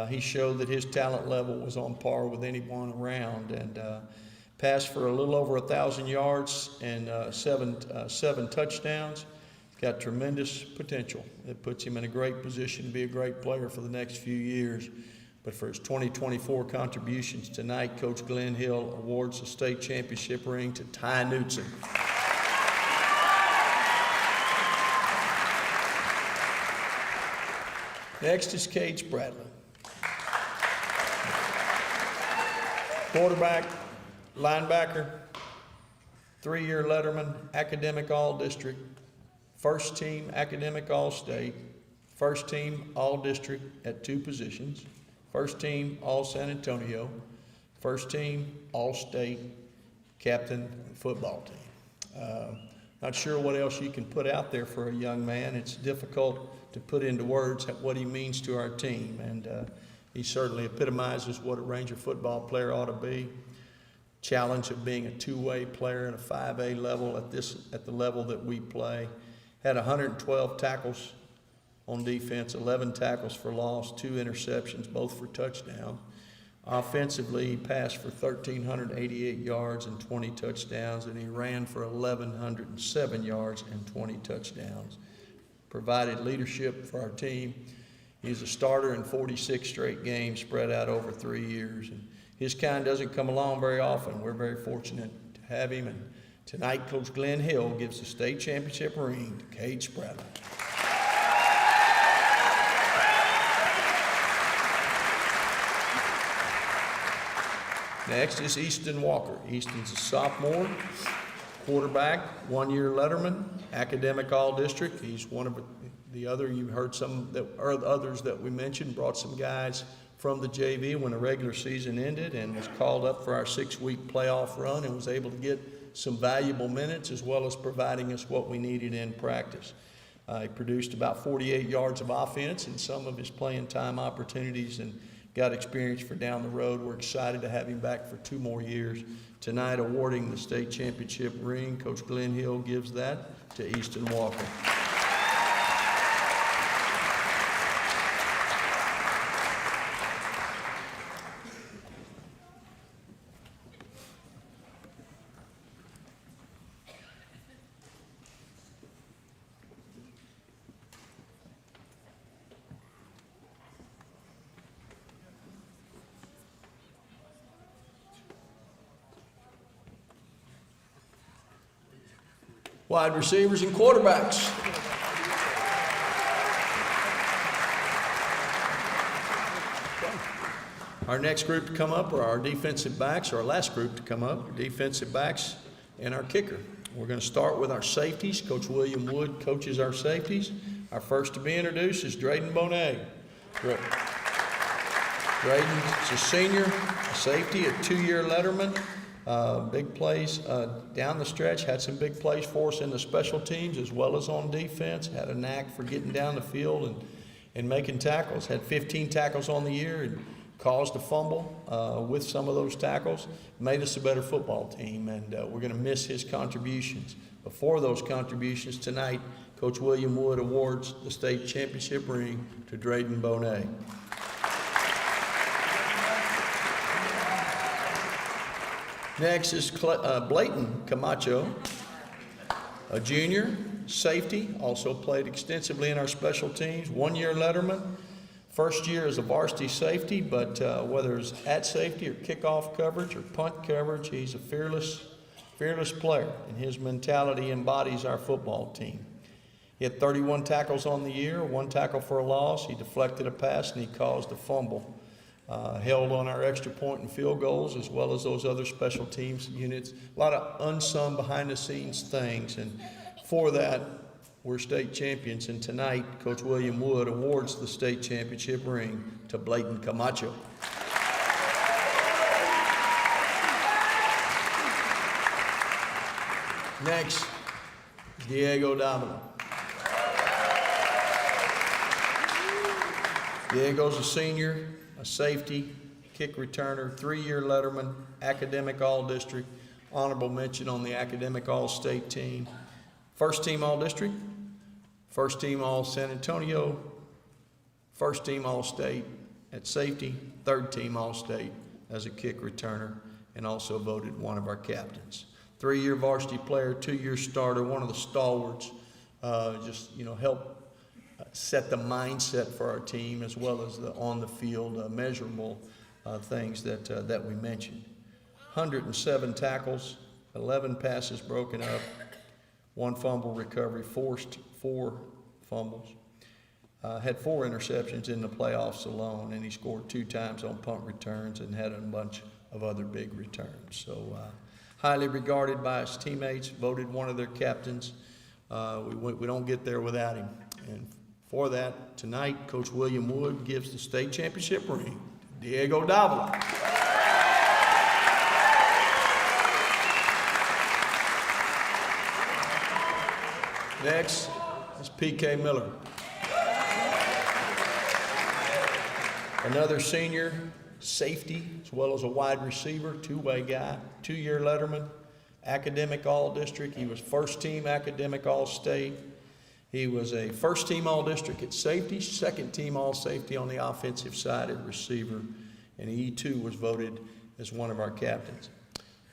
He showed that his talent level was on par with anyone around, and passed for a little over 1,000 yards and seven touchdowns. Got tremendous potential. It puts him in a great position to be a great player for the next few years. But for his 2024 contributions tonight, Coach Glenn Hill awards the state championship ring to Ty Knutson. Next is Cage Bradley. Quarterback, linebacker, 3-year letterman, academic all-district, first team academic all-state, first team all-district at 2 positions, first team all-San Antonio, first team all-state captain football team. Not sure what else you can put out there for a young man. It's difficult to put into words what he means to our team, and he certainly epitomizes what a Ranger football player ought to be. Challenge of being a two-way player at a 5A level at the level that we play. Had 112 tackles on defense, 11 tackles for loss, 2 interceptions, both for touchdowns. Offensively, he passed for 1,388 yards and 20 touchdowns, and he ran for 1,107 yards and 20 touchdowns. Provided leadership for our team. He's a starter in 46 straight games spread out over 3 years. And his kind doesn't come along very often. We're very fortunate to have him. And tonight, Coach Glenn Hill gives the state championship ring to Cage Bradley. Next is Easton Walker. Easton's a sophomore, quarterback, 1-year letterman, academic all-district. He's one of the other, you heard some that are others that we mentioned, brought some guys from the JV when the regular season ended and was called up for our 6-week playoff run and was able to get some valuable minutes as well as providing us what we needed in practice. He produced about 48 yards of offense in some of his playing time opportunities and got experience for down the road. We're excited to have him back for 2 more years. Tonight, awarding the state championship ring, Coach Glenn Hill gives that to Easton Walker. Wide receivers and quarterbacks. Our next group to come up are our defensive backs, or our last group to come up, defensive backs and our kicker. We're going to start with our safeties. Coach William Wood coaches our safeties. Our first to be introduced is Drayden Bonet. Drayden's a senior, a safety, a 2-year letterman. Big plays down the stretch, had some big plays for us in the special teams as well as on defense, had a knack for getting down the field and making tackles, had 15 tackles on the year and caused a fumble with some of those tackles, made us a better football team, and we're going to miss his contributions. Before those contributions tonight, Coach William Wood awards the state championship ring to Drayden Bonet. Next is Blayton Camacho, a junior, safety, also played extensively in our special teams, 1-year letterman, first year as a varsity safety, but whether it's at safety or kickoff coverage or punt coverage, he's a fearless player, and his mentality embodies our football team. He had 31 tackles on the year, 1 tackle for a loss, he deflected a pass, and he caused a fumble. Held on our extra point and field goals as well as those other special teams units. A lot of unsung behind the scenes things, and for that we're state champions, and tonight Coach William Wood awards the state championship ring to Blayton Camacho. Next, Diego Davila. Diego's a senior, a safety, kick returner, 3-year letterman, academic all-district, honorable mention on the academic all-state team, first team all-district, First team All San Antonio, first team All State at safety, third team All State as a kick returner, and also voted one of our captains. 3-year varsity player, 2-year starter, one of the stalwarts, help set the mindset for our team as well as the on the field measurable things that we mentioned. 107 tackles, 11 passes broken up, 1 fumble recovery, forced 4 fumbles. Had 4 interceptions in the playoffs alone, and he scored 2 times on punt returns and had a bunch of other big returns. So highly regarded by his teammates, voted one of their captains. We don't get there without him. And for that, tonight, Coach William Wood gives the state championship ring to Diego Davila. Next is P.K. Miller. Another senior safety, as well as a wide receiver, 2-way guy, 2-year letterman, academic all-district. He was first team academic all-state. He was a first team all-district at safety, second team all-safety on the offensive side at receiver, and he too was voted as one of our captains.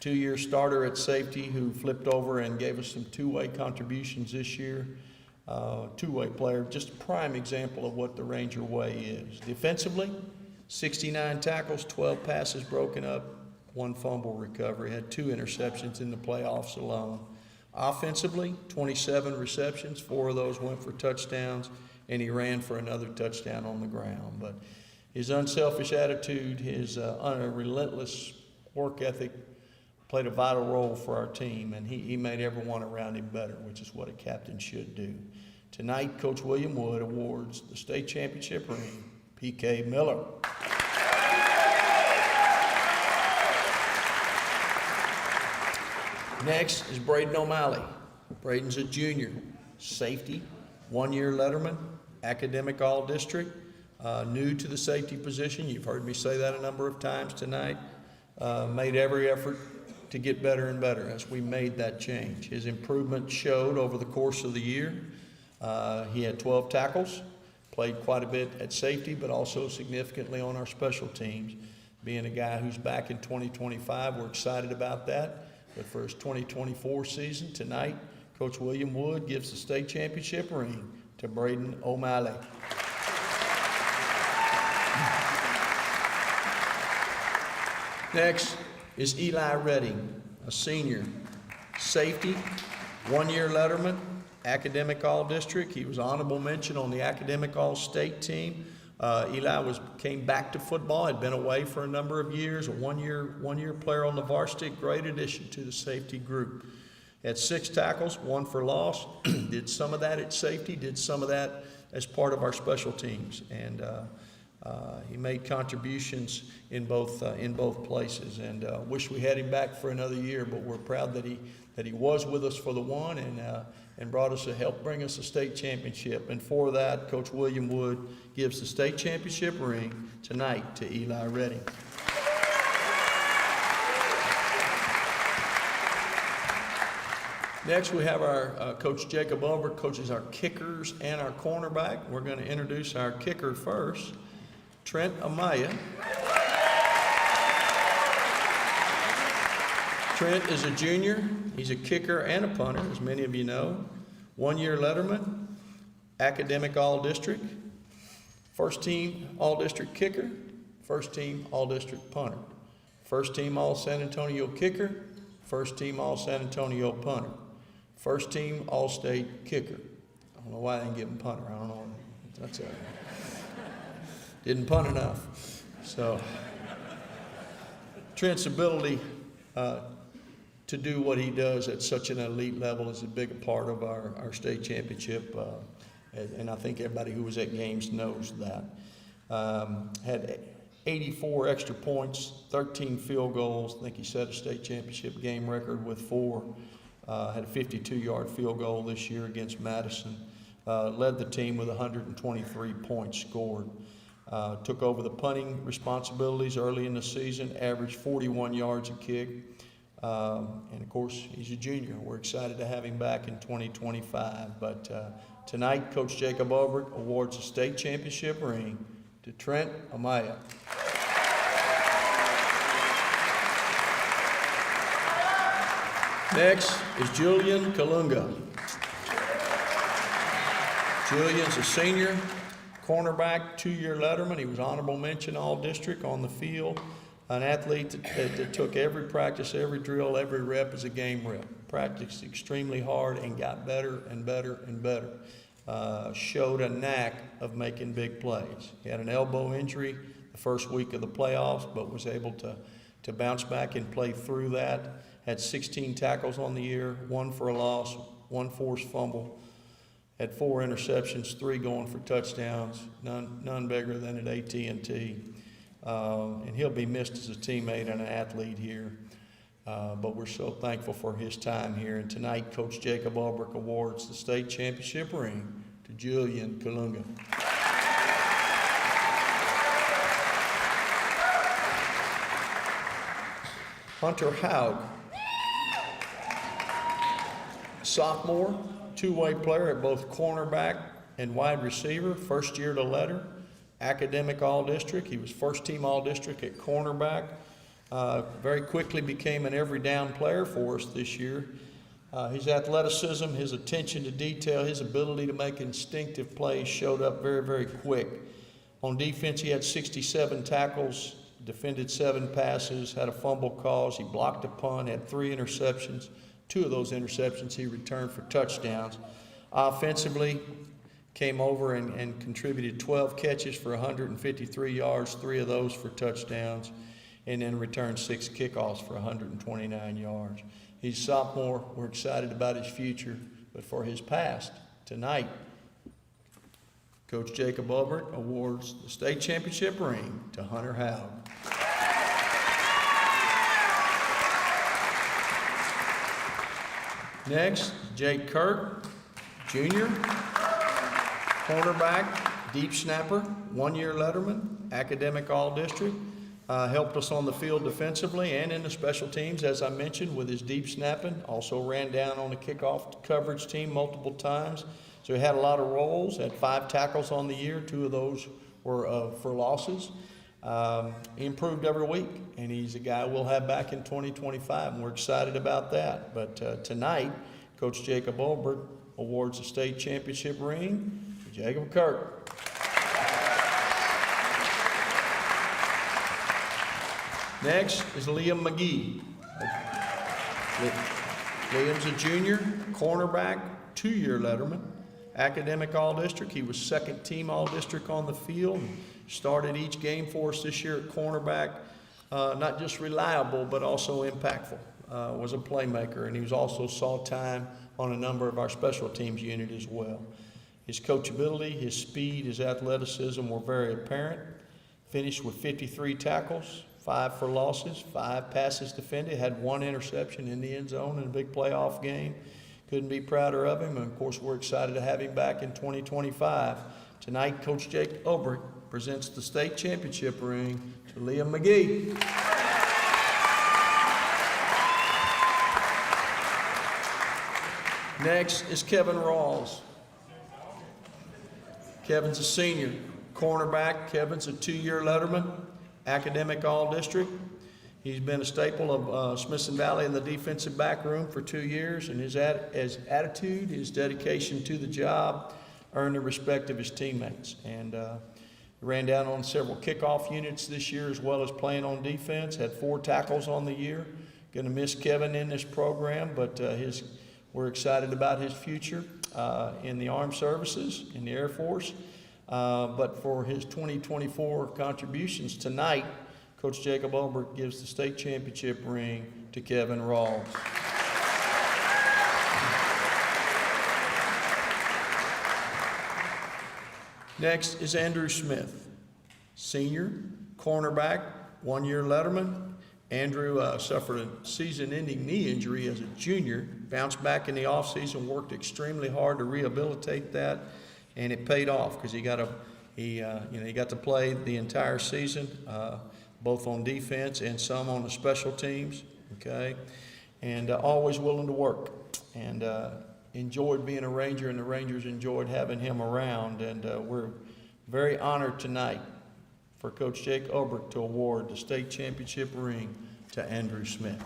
2-year starter at safety who flipped over and gave us some 2-way contributions this year. 2-way player, just a prime example of what the Ranger way is. Defensively, 69 tackles, 12 passes broken up, 1 fumble recovery, had 2 interceptions in the playoffs alone. Offensively, 27 receptions, 4 of those went for touchdowns, and he ran for another touchdown on the ground. But his unselfish attitude, his relentless work ethic played a vital role for our team, and he made everyone around him better, which is what a captain should do. Tonight, Coach William Wood awards the state championship ring, P.K. Miller. Next is Braden O'Malley. Braden's a junior, safety, 1-year letterman, academic all-district, new to the safety position. You've heard me say that a number of times tonight. Made every effort to get better and better as we made that change. His improvement showed over the course of the year. He had 12 tackles, played quite a bit at safety, but also significantly on our special teams. Being a guy who's back in 2025, we're excited about that. But for his 2024 season, tonight, Coach William Wood gives the state championship ring to Braden O'Malley. Next is Eli Redding, a senior, safety, 1-year letterman, academic all-district. He was honorable mention on the academic all-state team. Eli came back to football, had been away for a number of years, a one-year player on the varsity, great addition to the safety group. Had 6 tackles, 1 for loss, did some of that at safety, did some of that as part of our special teams, and he made contributions in both places, and wish we had him back for another year, but we're proud that he was with us for the one and brought us helped bring us a state championship. And for that, Coach William Wood gives the state championship ring tonight to Eli Redding. Next, we have our Coach Jacob Ulbert coaches our kickers and our cornerback. We're going to introduce our kicker first, Trent Amaya. Trent is a junior. He's a kicker and a punter, as many of you know. 1-year letterman, academic all-district, first team all-district kicker, first team all-district punter, first team all-San Antonio kicker, first team all-San Antonio punter, first team all-state kicker. I don't know why I didn't give him punter. I don't know. That's it. Didn't punt enough. So Trent's ability to do what he does at such an elite level is a big part of our state championship, and I think everybody who was at games knows that. Had 84 extra points, 13 field goals. I think he set a state championship game record with 4. Had a 52-yard field goal this year against Madison. Led the team with 123 points scored. Took over the punting responsibilities early in the season, averaged 41 yards a kick. And of course, he's a junior. We're excited to have him back in 2025, but Tonight, Coach Jacob Ulbrich awards the state championship ring to Trent Amaya. Next is Julian Kalunga. Julian's a senior, cornerback, 2-year letterman. He was honorable mention all-district on the field. An athlete that took every practice, every drill, every rep as a game rep. Practiced extremely hard and got better and better and better. Showed a knack of making big plays. He had an elbow injury the first week of the playoffs, but was able to bounce back and play through that. Had 16 tackles on the year, 1 for a loss, 1 forced fumble. Had 4 interceptions, 3 going for touchdowns, none bigger than at AT&T. And he'll be missed as a teammate and an athlete here. But we're so thankful for his time here. And tonight, Coach Jacob Ulbrich awards the state championship ring to Julian Kalunga. Hunter Haug, sophomore, 2-way player at both cornerback and wide receiver, first year to letter, academic all-district. He was first team all-district at cornerback. Very quickly became an every down player for us this year. His athleticism, his attention to detail, his ability to make instinctive plays showed up very, very quick. On defense, he had 67 tackles, defended 7 passes, had a fumble cause. He blocked a punt, had 3 interceptions. 2 of those interceptions he returned for touchdowns. Offensively, came over and contributed 12 catches for 153 yards, 3 of those for touchdowns, and then returned 6 kickoffs for 129 yards. He's a sophomore. We're excited about his future, but for his past, tonight, Coach Jacob Ulbrich awards the state championship ring to Hunter Haug. Next, Jake Kirk, junior, cornerback, deep snapper, 1-year letterman, academic all-district. Helped us on the field defensively and in the special teams, as I mentioned, with his deep snapping. Also ran down on the kickoff coverage team multiple times. So he had a lot of roles, had 5 tackles on the year. 2 of those were for losses. He improved every week, and he's a guy we'll have back in 2025, and we're excited about that. But tonight, Coach Jacob Ulbrich awards the state championship ring to Jacob Kirk. Next is Liam McGee. Liam's a junior, cornerback, 2-year letterman, academic all-district. He was second team all-district on the field. Started each game for us this year at cornerback. Not just reliable, but also impactful. Was a playmaker, and he was also saw time on a number of our special teams unit as well. His coachability, his speed, his athleticism were very apparent. Finished with 53 tackles, 5 for losses, 5 passes defended, had 1 interception in the end zone in a big playoff game. Couldn't be prouder of him, and of course we're excited to have him back in 2025. Tonight, Coach Jake Ulbrich presents the state championship ring to Liam McGee. Next is Kevin Rawls. Kevin's a senior, cornerback. Kevin's a 2-year letterman, academic all-district. He's been a staple of Smithson Valley in the defensive back room for 2 years, and his attitude, his dedication to the job earned the respect of his teammates. And ran down on several kickoff units this year as well as playing on defense, had 4 tackles on the year. Going to miss Kevin in this program, but we're excited about his future in the Armed Services, in the Air Force. But for his 2024 contributions tonight, Coach Jacob Ulbrich gives the state championship ring to Kevin Rawls. Next is Andrew Smith, senior, cornerback, 1-year letterman. Andrew suffered a season-ending knee injury as a junior, bounced back in the offseason, worked extremely hard to rehabilitate that, and it paid off because he got to play the entire season, both on defense and some on the special teams. Okay, and always willing to work. And enjoyed being a Ranger, and the Rangers enjoyed having him around. And we're very honored tonight for Coach Jake Ulbrich to award the state championship ring to Andrew Smith.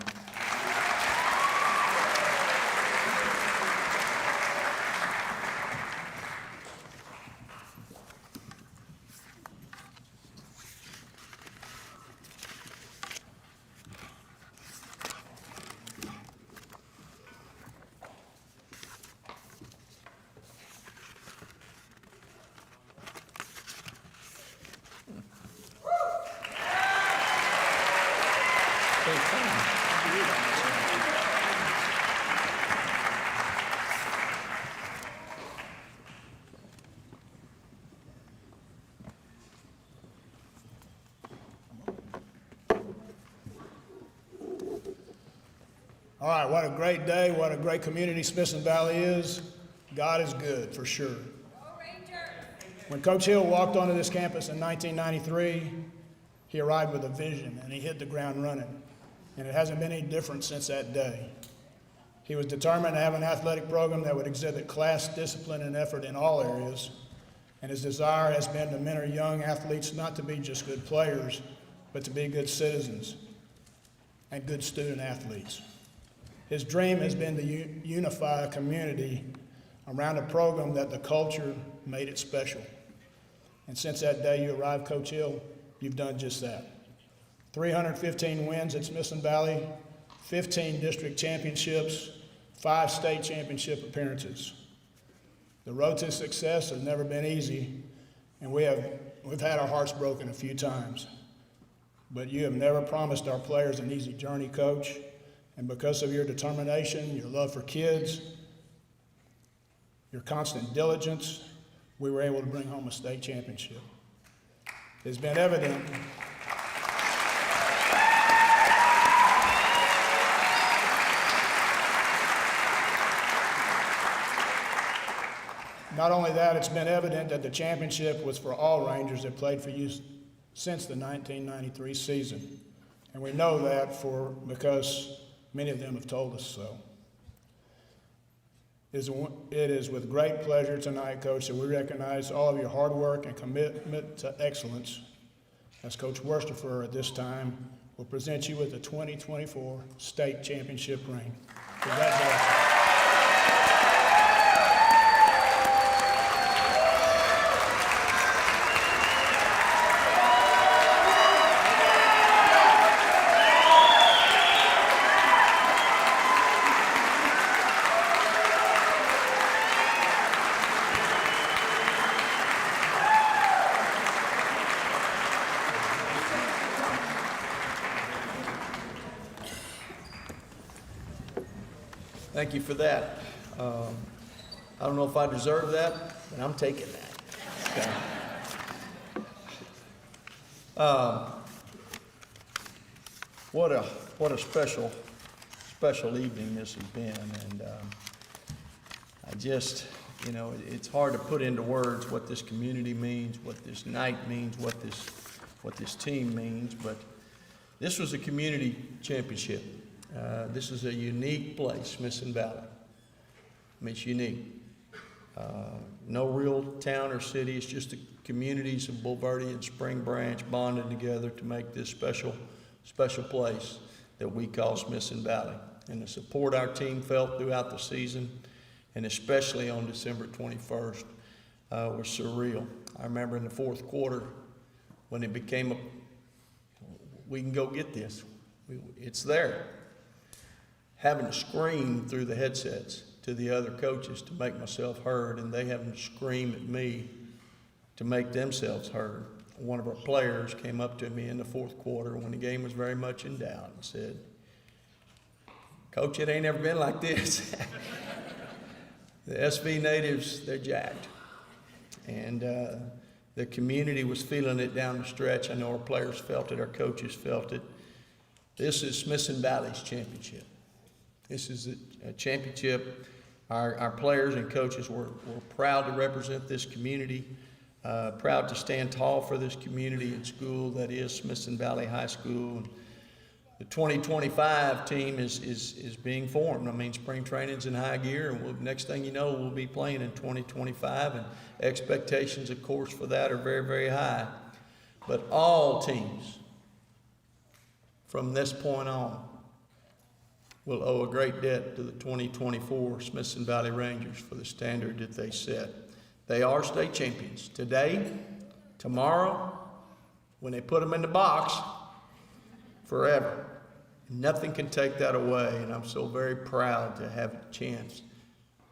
All right, what a great day, what a great community Smithson Valley is. God is good, for sure. When Coach Hill walked onto this campus in 1993, he arrived with a vision, and he hit the ground running. And it hasn't been any different since that day. He was determined to have an athletic program that would exhibit class, discipline, and effort in all areas. And his desire has been to mentor young athletes not to be just good players, but to be good citizens and good student athletes. His dream has been to unify a community around a program that the culture made it special. And since that day you arrived, Coach Hill, you've done just that. 315 wins at Smithson Valley, 15 district championships, 5 state championship appearances. The road to success has never been easy, and we've had our hearts broken a few times. But you have never promised our players an easy journey, Coach. And because of your determination, your love for kids, your constant diligence, we were able to bring home a state championship. It's been evident not only that, it's been evident that the championship was for all Rangers that played for you since the 1993 season. And we know that because many of them have told us so. It is with great pleasure tonight, Coach, that we recognize all of your hard work and commitment to excellence as Coach Worsterfer at this time will present you with the 2024 state championship ring. Congratulations. Thank you for that. I don't know if I deserve that, but I'm taking that. What a special evening this has been, and I just, it's hard to put into words what this community means, what this night means, what this team means, but this was a community championship. This is a unique place, Smithson Valley. I mean, it's unique. No real town or city. It's just the communities of Bulverde and Spring Branch bonded together to make this special place that we call Smithson Valley. And the support our team felt throughout the season, and especially on December 21st, was surreal. I remember in the fourth quarter when it became we can go get this. It's there. Having to scream through the headsets to the other coaches to make myself heard, and they having to scream at me to make themselves heard. One of our players came up to me in the fourth quarter when the game was very much in doubt and said, "Coach, it ain't ever been like this." The SV natives, they're jacked. And the community was feeling it down the stretch. I know our players felt it, our coaches felt it. This is Smithson Valley's championship. This is a championship. Our players and coaches were proud to represent this community, proud to stand tall for this community and school that is Smithson Valley High School. The 2025 team is being formed. I mean, spring training's in high gear, and next thing you know, we'll be playing in 2025, and expectations, of course, for that are very, very high. But all teams from this point on will owe a great debt to the 2024 Smithson Valley Rangers for the standard that they set. They are state champions today, tomorrow, when they put them in the box, forever. Nothing can take that away, and I'm so very proud to have a chance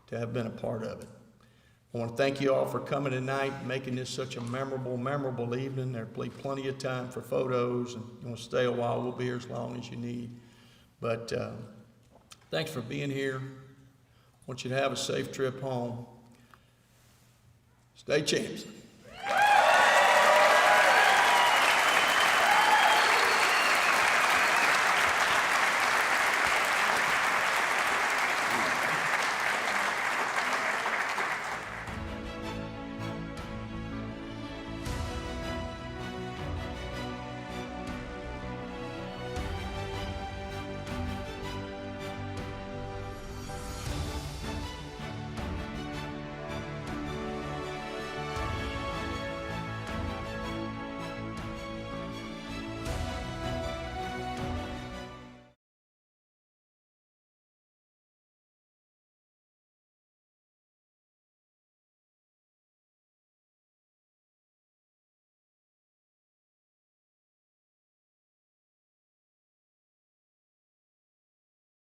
to have been a part of it. I want to thank you all for coming tonight, making this such a memorable evening. There'll be plenty of time for photos, and you want to stay a while, we'll be here as long as you need. But thanks for being here. I want you to have a safe trip home. Stay champs.